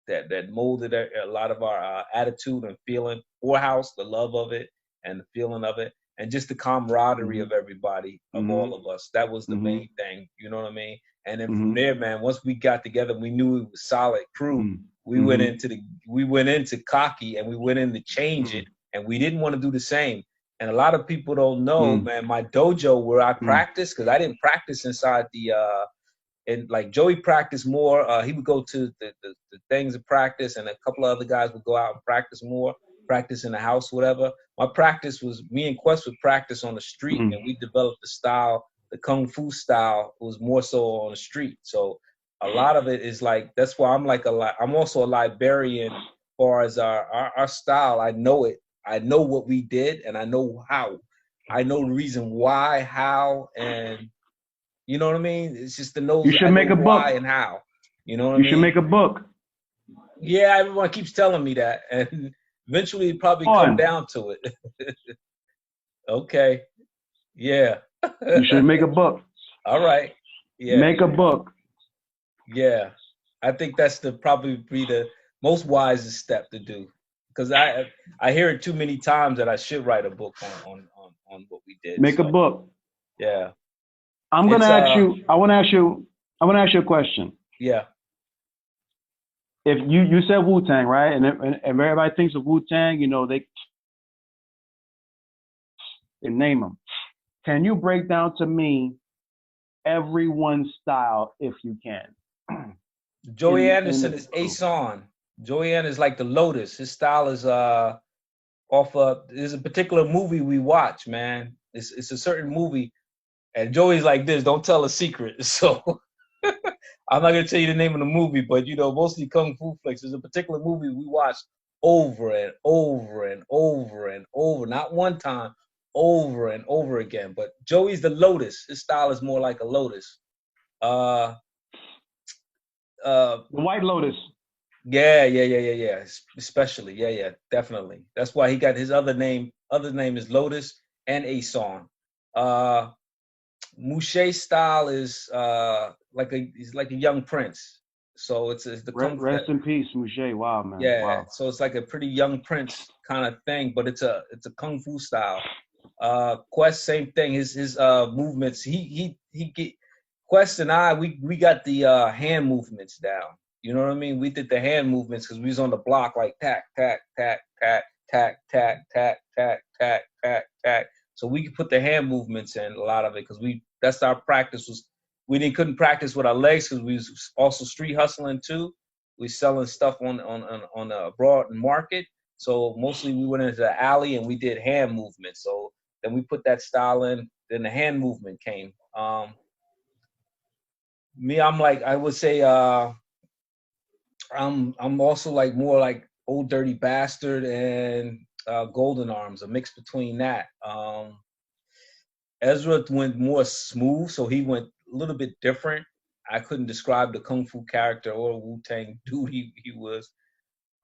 that molded a lot of our attitude and feeling. Whorehouse, the love of it and the feeling of it, and just the camaraderie of everybody, of all of us. That was the main thing. You know what I mean? And then from there, man, once we got together, we knew it was solid crew. We went into cocky, and we went in to change it, and we didn't want to do the same. And a lot of people don't know, man, my dojo where I practice, because I didn't practice inside the and like Joey practiced more. He would go to the things of practice, and a couple of other guys would go out and practice more, practice in the house, whatever. My practice was, me and Quest would practice on the street, and we developed the style, the Kung Fu style was more so on the street. So a lot of it is like, that's why I'm also a librarian as far as our style. I know it. I know what we did, and I know how. I know the reason why, how, and you know what I mean? It's just to know. You should make a book. Why and how. You know what I mean? You should make a book. Yeah, everyone keeps telling me that, and eventually it probably come down to it. Okay. Yeah. You should make a book. All right. Yeah. Make a book. Yeah. I think that's probably be the most wisest step to do, because I hear it too many times that I should write a book on what we did. Make a book. Yeah. I'm gonna ask you. I want to ask you a question. Yeah. If you said Wu-Tang, right? And everybody thinks of Wu-Tang, they name them. Can you break down to me everyone's style if you can? Joey Anderson is Ason. Joey Anderson is like the Lotus. His style is there's a particular movie we watch, man. It's a certain movie. And Joey's like this, don't tell a secret. So I'm not gonna tell you the name of the movie, but mostly Kung Fu flicks. There's a particular movie we watch over and over and over and over, not one time, over and over again. But Joey's the Lotus. His style is more like a Lotus. The White Lotus. Yeah. Especially, yeah, definitely. That's why he got his other name. Other name is Lotus and Ason. Mouche style is he's like a young prince. So it's the Kung Fu. Rest in peace, Mouche. Wow, man. Yeah. Wow. So it's like a pretty young prince kind of thing, but it's a Kung Fu style. Quest, same thing. His movements. He get Quest and I. We got the hand movements down. You know what I mean? We did the hand movements because we was on the block like tack, tack, tack, tack, tack, tack, tack, tack, tack, tack, tack. So we could put the hand movements in a lot of it because that's our practice was. We couldn't practice with our legs because we was also street hustling too. We selling stuff on a broad market. So mostly we went into the alley and we did hand movements. So then we put that style in. Then the hand movement came. Me, I'm like I would say. I'm also like more like Old Dirty Bastard and Golden Arms, a mix between that. Ezra went more smooth, so he went a little bit different. I couldn't describe the Kung Fu character or Wu-Tang dude he was.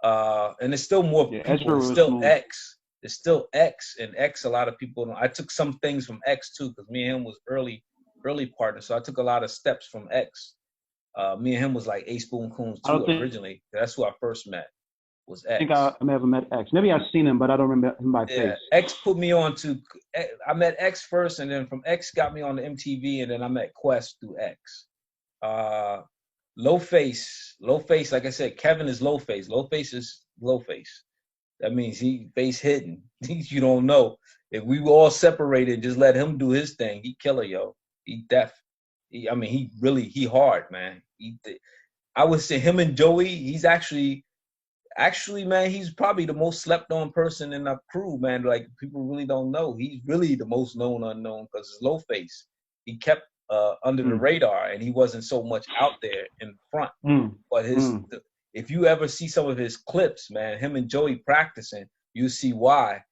And there's still more people. There's still smooth. X. There's still X, and X a lot of people don't. I took some things from X too, because me and him was early partners. So I took a lot of steps from X. Me and him was like Ace Boone Coons too originally. That's who I first met. Was X. I think I never met X. Maybe I've seen him, but I don't remember him by face. X put me on to. I met X first, and then from X got me on the MTV, and then I met Quest through X. Low face. Like I said, Kevin is low face. Low face is low face. That means he face hidden. You don't know. If we were all separated, just let him do his thing. He killer, yo. He deaf. He hard, man. I would say him and Joey. He's actually, man, he's probably the most slept on person in our crew, man. Like people really don't know. He's really the most known unknown because his low face. He kept under the radar, and he wasn't so much out there in front. But if you ever see some of his clips, man, him and Joey practicing, you see why.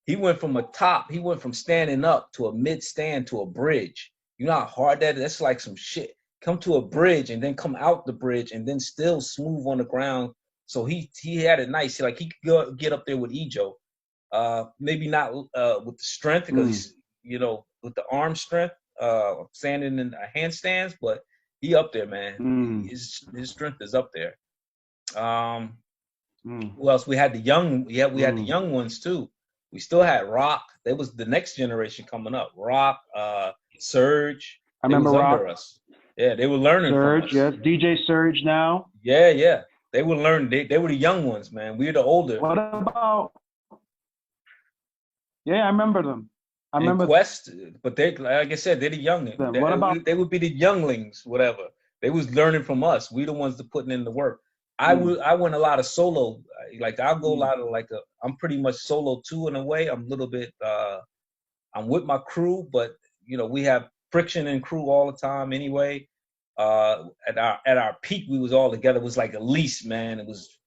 He went from a top. He went from standing up to a mid stand to a bridge. You know how hard that is? That's like some shit. Come to a bridge and then come out the bridge and then still smooth on the ground. So he had it nice. Like he could get up there with Ejo. Maybe not with the strength because he's, with the arm strength, standing in handstands, but he up there, man. His strength is up there. Who else? We had the young. We had the young ones too. We still had Rock. There was the next generation coming up. Rock, Surge. I remember Rock. Us. Yeah, they were learning Surge, from us. Yes. DJ Surge now. Yeah. They were learning. They were the young ones, man. We were the older. What about? Yeah, I remember them. I remember Quest, but they, like I said, they're the young. What about? They would be the younglings, whatever. They was learning from us. We the ones that putting in the work. I went a lot of solo. Like I'll go a lot of I'm pretty much solo too in a way. I'm a little bit. I'm with my crew, but we have friction in crew all the time anyway. At our peak, we was all together. It was like at least, man. It was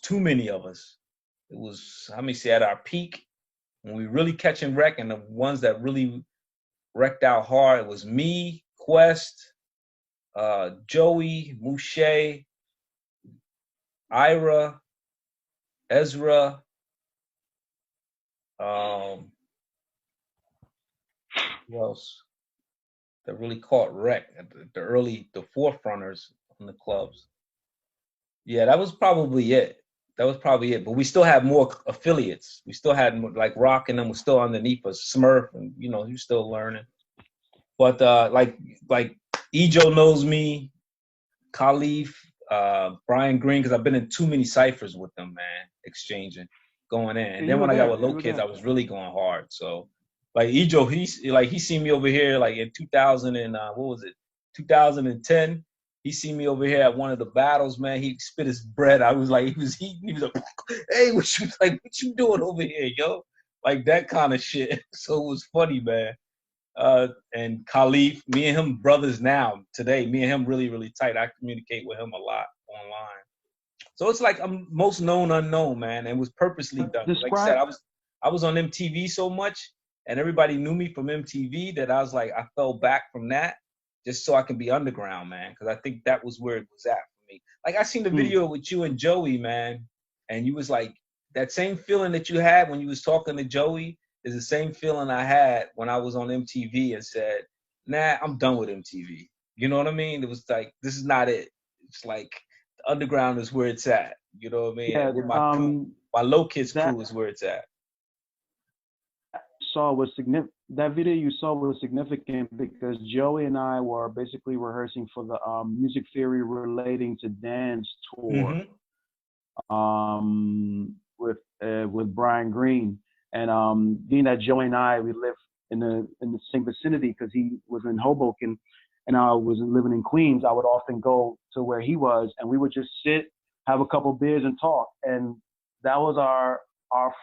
too many of us. It was, let me say, at our peak, when we really catching wreck, and the ones that really wrecked out hard, it was me, Quest, Joey, Mouche, Ira, Ezra, who else that really caught wreck at the forefronters on the clubs. Yeah, that was probably it. But we still had more affiliates. We still had like Rock and them was still underneath us. Smurf, and you're still learning. But like Ejo knows me, Khalif, Brian Green, because I've been in too many ciphers with them, man, exchanging, going in. And then when I got with Low Kids, I was really going hard. So like Ejo, he seen me over here like in 2000 and 2010. He seen me over here at one of the battles, man. He spit his bread. I was like, he was like, hey, what you doing over here, yo? Like that kind of shit. So it was funny, man. And Khalif, me and him brothers now. Today, me and him really, really tight. I communicate with him a lot online. So it's like I'm most known unknown, man. And it was purposely done. Like I said, I was on MTV so much, and everybody knew me from MTV that I was like, I fell back from that just so I can be underground, man. Because I think that was where it was at for me. Like I seen the video with you and Joey, man, and you was like, that same feeling that you had when you was talking to Joey is the same feeling I had when I was on MTV and said, nah, I'm done with MTV. You know what I mean? It was like, this is not it. It's like the underground is where it's at. You know what I mean? Yeah, And with my crew, my Low Kids that crew is where it's at. saw was significant. That video you saw was significant because Joey and I were basically rehearsing for the music theory relating to dance tour with Brian Green, and being that Joey and I we live in the same vicinity because he was in Hoboken and I was living in Queens, I would often go to where he was and we would just sit, have a couple beers and talk, and that was our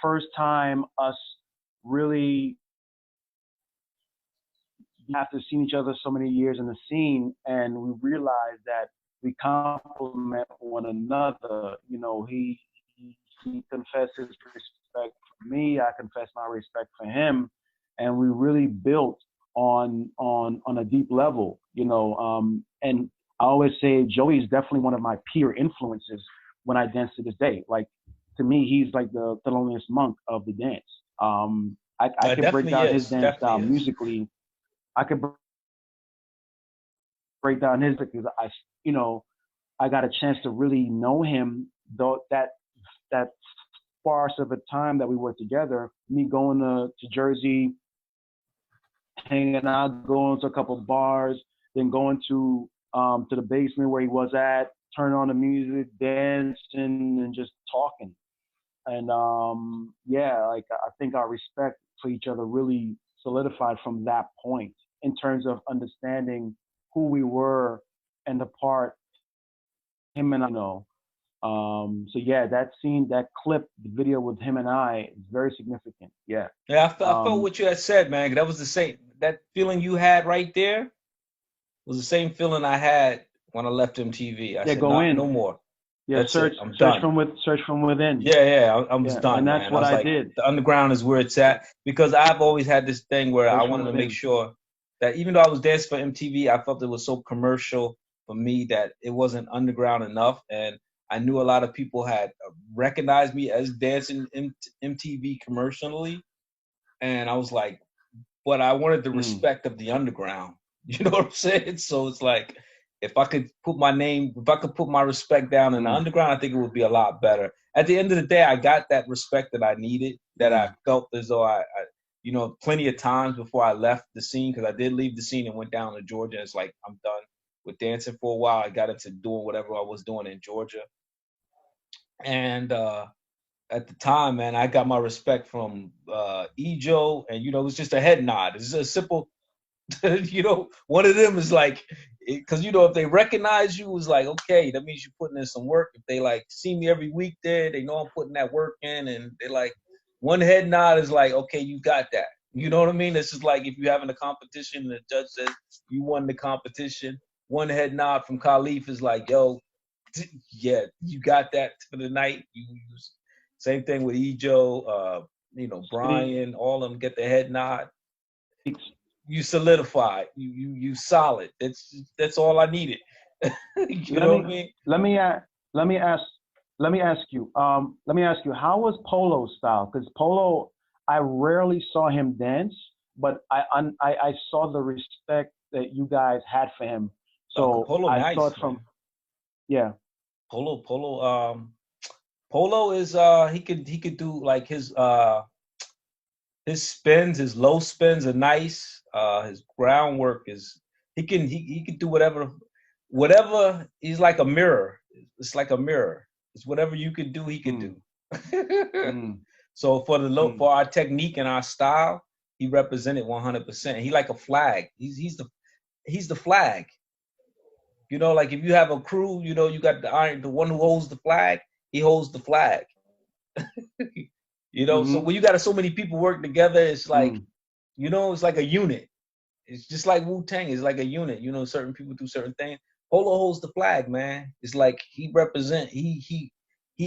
first time us really after seeing each other so many years in the scene, and we realized that we complement one another. You know, he confessed his respect for me, I confessed my respect for him, and we really built on a deep level. You know, and I always say Joey is definitely one of my peer influences when I dance to this day. Like to me, he's like the Thelonious Monk of the dance. I can break down his dance style musically. I could break down his because I got a chance to really know him. Though that sparse of a time that we were together, me going to Jersey, hanging out, going to a couple of bars, then going to the basement where he was at, turning on the music, dancing, and just talking. And like I think our respect for each other really solidified from that point in terms of understanding who we were and the part him and I know. So yeah, that scene, that clip, the video with him and I is very significant. Yeah. Yeah, I felt what you had said, man. That was the same. That feeling you had right there was the same feeling I had when I left MTV. I said, no more. Yeah, that's search from within. Yeah, I was done. And that's man. what I was did. The underground is where it's at, because I've always had this thing where I wanted to make sure that even though I was dancing for MTV, I felt it was so commercial for me that it wasn't underground enough. And I knew a lot of people had recognized me as dancing MTV commercially, and I was like, but I wanted the respect of the underground. You know what I'm saying? So it's like, if I could put my respect down in the underground, I think it would be a lot better. At the end of the day, I got that respect that I needed, that I felt as though I plenty of times before I left the scene, because I did leave the scene and went down to Georgia. It's like, I'm done with dancing for a while. I got into doing whatever I was doing in Georgia. And at the time, man, I got my respect from Ejo, and it was just a head nod. It's a simple, one of them is like, because if they recognize you, it's like, okay, that means you're putting in some work. If they like see me every week there, they know I'm putting that work in, and they like, one head nod is like, okay, you got that. You know what I mean? It's just like if you're having a competition and the judge says you won the competition, one head nod from Khalif is like, yo, yeah, you got that for the night. Same thing with Ejo, Brian, all of them get the head nod. You solidified. You solid. That's all I needed. You know what I mean? Let me ask you. How was Polo's style? Because Polo, I rarely saw him dance, but I saw the respect that you guys had for him. So Polo, I saw it from, yeah. Polo is he could do like his spins, his low spins are nice. His groundwork is he can do whatever. He's like a mirror. It's like a mirror. It's whatever you can do, he can do. So for our technique and our style, he represented 100%. He like a flag. He's the flag. Like if you have a crew, you got the one who holds the flag, he holds the flag. So when you got so many people working together, it's like, it's like a unit. It's just like Wu-Tang is like a unit. Certain people do certain things. Polo holds the flag, man. It's like he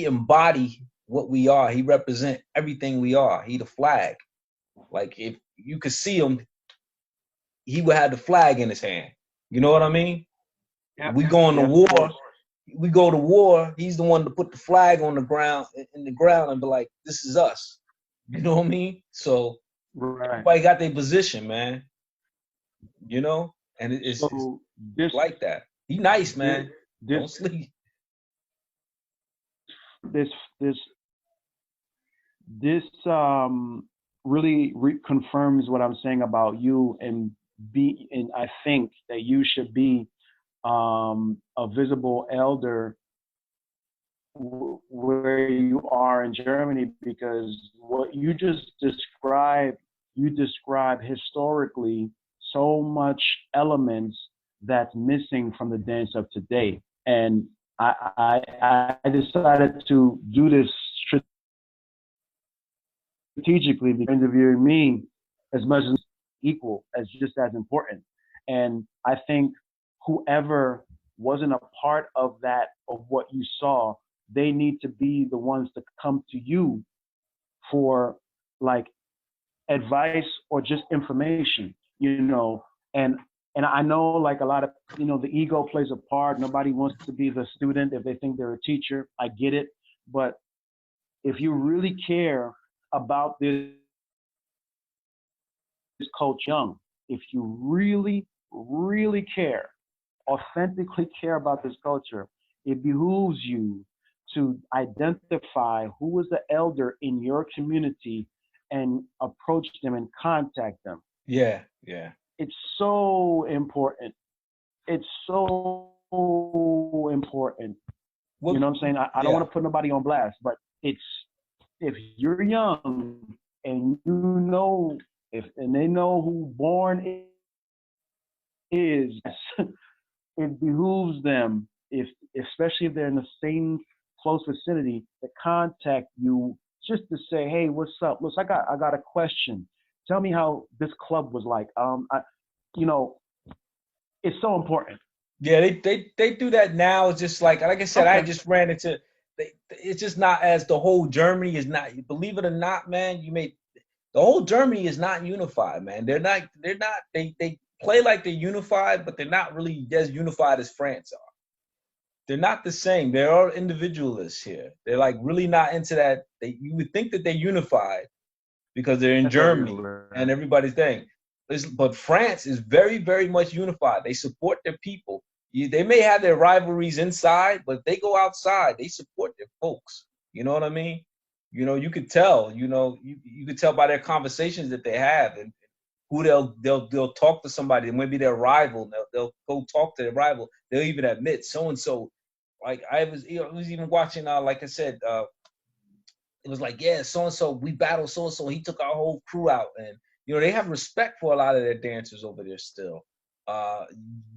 embody what we are. He represent everything we are. He the flag. Like if you could see him, he would have the flag in his hand. You know what I mean? Yep. We go to war. We go to war. He's the one to put the flag on the ground, in the ground, and be like, "This is us." You know what I mean? So everybody got their position, man. and it's like that. He nice, man. Don't sleep. This really confirms what I'm saying about you, and I think that you should be a visible elder where you are in Germany, because what you just described, you describe historically so much elements that's missing from the dance of today. And I decided to do this strategically because interviewing me as much as equal, as just as important. And I think whoever wasn't a part of that, of what you saw, they need to be the ones to come to you for like advice or just information, and I know like a lot of, the ego plays a part. Nobody wants to be the student if they think they're a teacher. I get it. But if you really care about this culture young, if you really, really care, authentically care about this culture, it behooves you to identify who is the elder in your community and approach them and contact them. Yeah. It's so important. It's so important. Well, you know what I'm saying? I don't want to put nobody on blast, but if you're young and and they know who Born is, it behooves them, especially if they're in the same close vicinity, to contact you just to say, hey, what's up? Look, I got a question. Tell me how this club was like. It's so important. Yeah, they do that now. It's just like I said, okay. I just ran into. It's just not as the whole Germany is not. Believe it or not, man, the whole Germany is not unified, man. They're not. They play like they're unified, but they're not really as unified as France are. They're not the same. There are individualists here. They're like really not into that. You would think that they're unified because they're in Germany and everybody's thing. But France is very, very much unified. They support their people. They may have their rivalries inside, but if they go outside, they support their folks. You know what I mean? You could tell. You could tell by their conversations that they have and who they'll talk to somebody. Maybe their rival. They'll go talk to their rival. They'll even admit so and so. Like I was even watching. Like I said, it was like, yeah, so and so, we battled so and so. He took our whole crew out, and they have respect for a lot of their dancers over there still.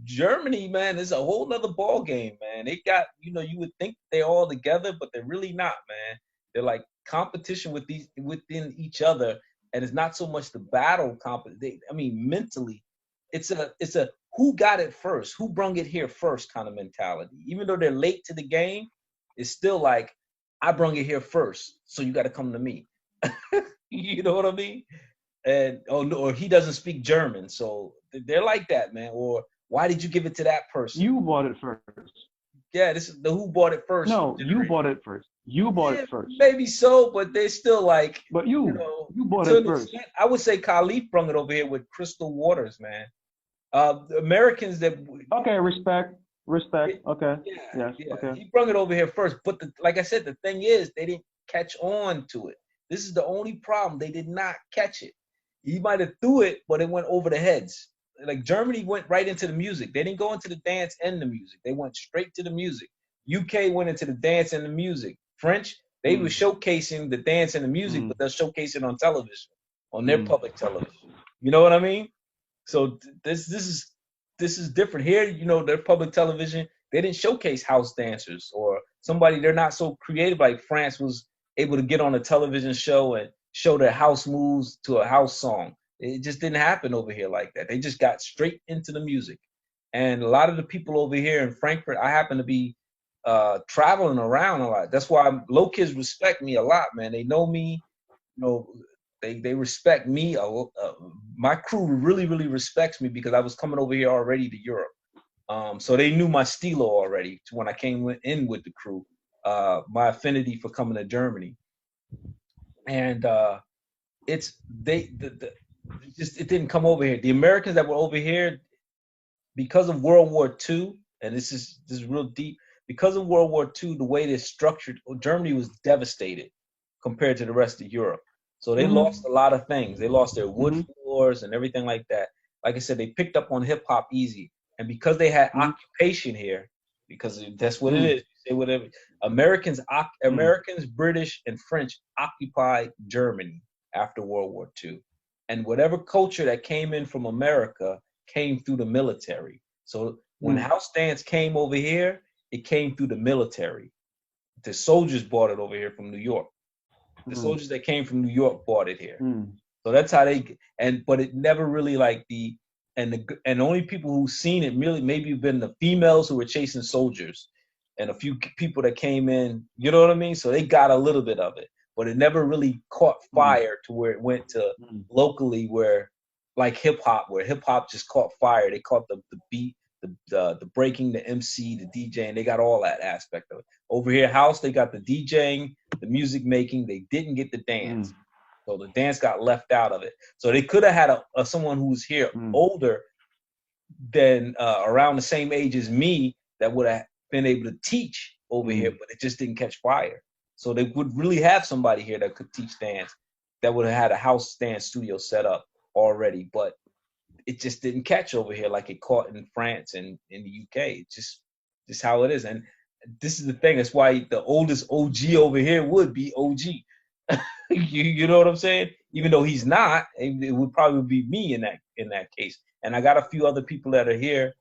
Germany, man, is a whole nother ball game, man. They got, you would think they're all together, but they're really not, man. They're like competition within each other, and it's not so much the battle mentally, it's a who got it first, who brung it here first kind of mentality. Even though they're late to the game, it's still like, I brung it here first, so you got to come to me. You know what I mean? And or he doesn't speak German, so they're like that, man. Or why did you give it to that person? You bought it first. Yeah, this is the who bought it first. No, you bought it first. You bought it first. Maybe so, but they're still like. But you bought it first. I would say Khalif brung it over here with Crystal Waters, man. The Americans that. Okay, respect. Okay. Yeah. Okay. He brung it over here first, but like I said, the thing is, they didn't catch on to it. This is the only problem. They did not catch it. He might have threw it, but it went over the heads. Like Germany went right into the music. They didn't go into the dance and the music. They went straight to the music. UK went into the dance and the music. French, they were showcasing the dance and the music, but they'll showcase it on television, on their public television. You know what I mean? So this is different here. Their public television, they didn't showcase house dancers or somebody. They're not so creative like France was able to get on a television show and show their house moves to a house song. It just didn't happen over here like that. They just got straight into the music. And a lot of the people over here in Frankfurt, I happen to be traveling around a lot. That's why low kids respect me a lot, man. They know me. They respect me. My crew really, really respects me because I was coming over here already to Europe. So they knew my stilo already when I came in with the crew, my affinity for coming to Germany. And it didn't come over here. The Americans that were over here, because of World War II, and this is real deep. Because of World War II, the way they structured, Germany was devastated compared to the rest of Europe. So they lost a lot of things. They lost their wood floors and everything like that. Like I said, they picked up on hip hop easy, and because they had occupation here, because that's what it is. Say whatever. Americans, British, and French occupied Germany after World War II, and whatever culture that came in from America came through the military. So when house dance came over here, it came through the military. The soldiers bought it over here from New York. The soldiers that came from New York bought it here. So that's how they but it never really like the only people who seen it really maybe been the females who were chasing soldiers and a few people that came in, you know what I mean? So they got a little bit of it, but it never really caught fire to where it went to locally where like hip hop, where hip hop just caught fire. They caught the beat, the breaking, the MC, the DJing. They got all that aspect of it. Over here, house, they got the DJing, the music making. They didn't get the dance. So the dance got left out of it. So they could have had someone who's here older than around the same age as me that would have been able to teach over here, but it just didn't catch fire. So they would really have somebody here that could teach dance, that would have had a house dance studio set up already, but it just didn't catch over here like it caught in France and in the UK. It's just how it is. And this is the thing. That's why the oldest OG over here would be OG. you know what I'm saying? Even though he's not, it would probably be me in that case. And I got a few other people that are here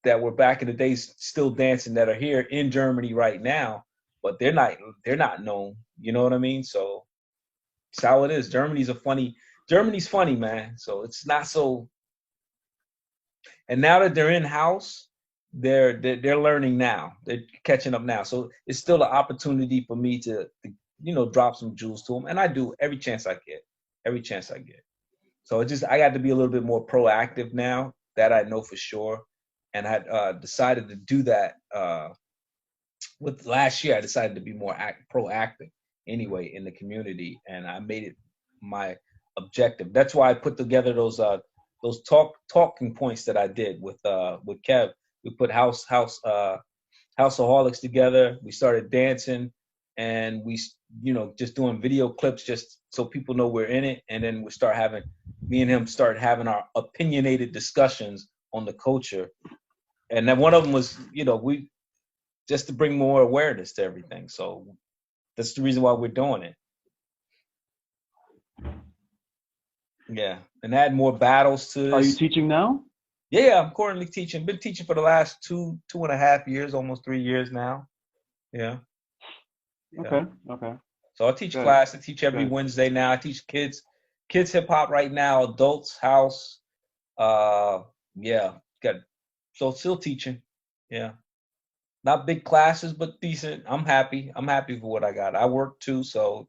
that were back in the days still dancing that are here in Germany right now, but they're not known. You know what I mean? So it's how it is. Germany's funny, man. So it's not so. And now that they're in house, they're learning now. They're catching up now. So it's still an opportunity for me to drop some jewels to them, and I do every chance I get. Every chance I get. So I got to be a little bit more proactive now. That I know for sure, and I decided to do that. With last year, I decided to be more proactive anyway in the community, and I made it my objective. That's why I put together those talking points that I did with Kev. We put Houseaholics together. We started dancing, and we just doing video clips just so people know we're in it. And then me and him start having our opinionated discussions on the culture. And then one of them was we just to bring more awareness to everything. So that's the reason why we're doing it. Yeah, and add more battles to this. Are you teaching now? Yeah, I'm currently teaching. Been teaching for the last 2.5 years, almost 3 years now. Yeah. Okay. So I teach class. I teach every Wednesday now. I teach kids hip hop right now, adults house. So still teaching. Yeah. Not big classes, but decent. I'm happy. I'm happy for what I got. I work too, so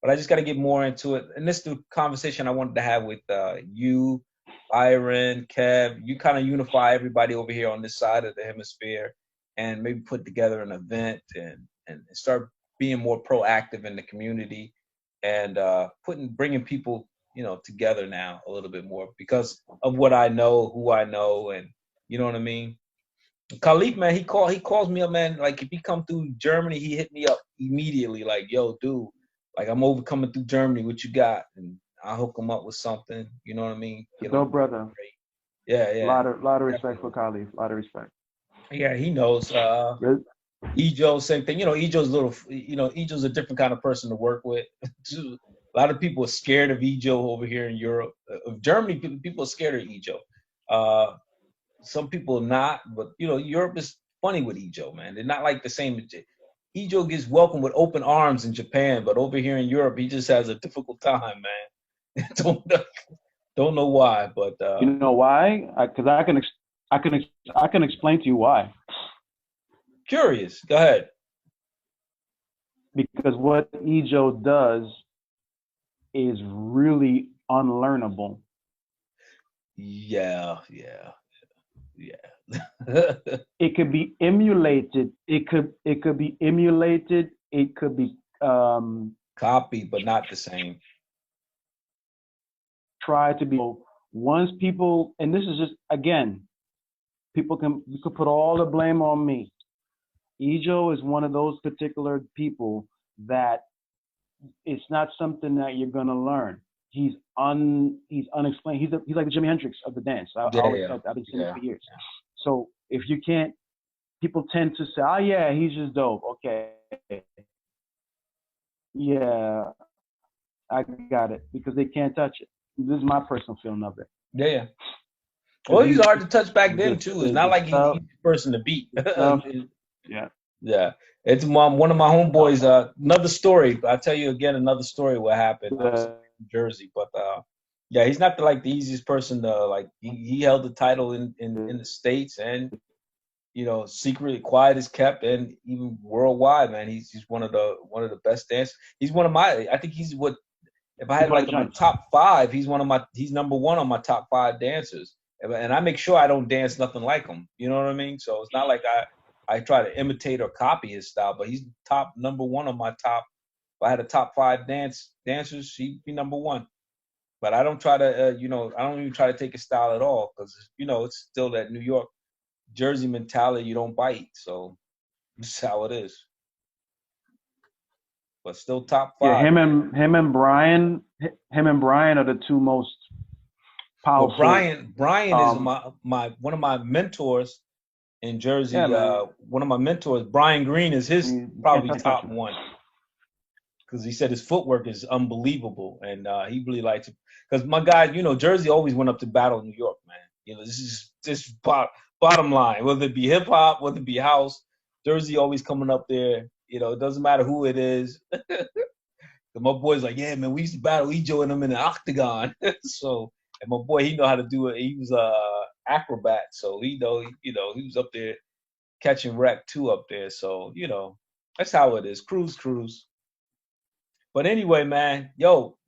but I just got to get more into it. And this is the conversation I wanted to have with you, Byron, Kev. You kind of unify everybody over here on this side of the hemisphere, and maybe put together an event and start being more proactive in the community, and bringing people together now a little bit more because of what I know, who I know, and you know what I mean. Khalif, man, he calls me up, man. Like if he come through Germany, he hit me up immediately. Like, yo, dude, like I'm coming through Germany. What you got? And I hook him up with something. You know what I mean? No, brother. Yeah. A lot of respect for Khalif. A lot of respect. Yeah, he knows. Ejo, same thing. Ejo's a different kind of person to work with. A lot of people are scared of Ejo over here in Europe. Of Germany, people are scared of Ejo. Some people are not, but Europe is funny with Ejo, man. They're not like the same. Ejo gets welcomed with open arms in Japan, but over here in Europe, he just has a difficult time, man. Don't know why, but you know why? Because I can explain to you why. Curious. Go ahead. Because what Ejo does is really unlearnable. Yeah. It could be emulated. It could be emulated. It could be copied, but not the same. Try to be once people, and this is just again, you could put all the blame on me. Ejo is one of those particular people that it's not something that you're gonna learn. He's unexplained. He's like the Jimi Hendrix of the dance. I always felt that. I've been saying it for years. So if you can't, people tend to say, "Oh yeah, he's just dope." Okay, yeah, I got it, because they can't touch it. This is my personal feeling of it. Yeah. Well, he's hard to touch back then too. It's not like he's the person to beat. Yeah. It's one of my homeboys. Another story. I'll tell you again another story what happened in Jersey. But yeah, he's not the easiest person to like. He held the title in the States, and secretly quiet is kept, and even worldwide, man. He's one of the best dancers. He's one of my. I think he's what. If I had my top 5, he's number 1 on my top 5 dancers. And I make sure I don't dance nothing like him. You know what I mean? So it's not like I try to imitate or copy his style, but he's top number 1 on my top. If I had a top 5 dancers, he'd be number 1. But I don't try to, I don't even try to take his style at all, because it's still that New York, Jersey mentality. You don't bite, so that's how it is. But still top 5. Yeah, him and Brian are the 2 most powerful. Well, Brian is my one of my mentors in Jersey. One of my mentors, Brian Green, is his probably top 1, because he said his footwork is unbelievable, and he really likes it. Because my guy, Jersey always went up to battle New York, man. This is just bottom line. Whether it be hip hop, whether it be house, Jersey always coming up there. It doesn't matter who it is. My boy's like, yeah, man, we used to battle Ejo and them in the octagon. So, and my boy, he know how to do it. He was a acrobat, so he was up there catching wreck too up there. So, that's how it is. Cruise. But anyway, man,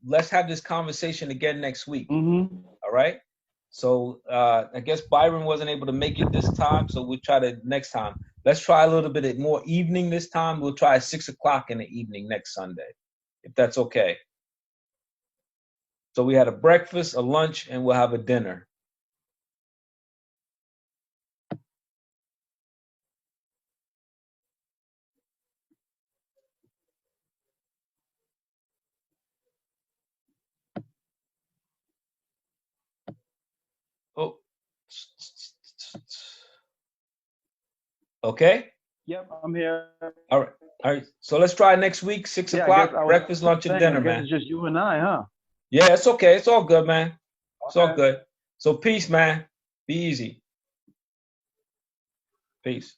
let's have this conversation again next week. Mm-hmm. All right. So I guess Byron wasn't able to make it this time, so we'll try to next time. Let's try a little bit more evening this time. We'll try 6 o'clock in the evening next Sunday, if that's okay. So we had a breakfast, a lunch, and we'll have a dinner. Oh. Okay? Yep, I'm here. All right. So let's try next week, 6 o'clock, breakfast, lunch, and dinner, man. It's just you and I, huh? Yeah, it's okay. It's all good, man. It's all good. So peace, man. Be easy. Peace.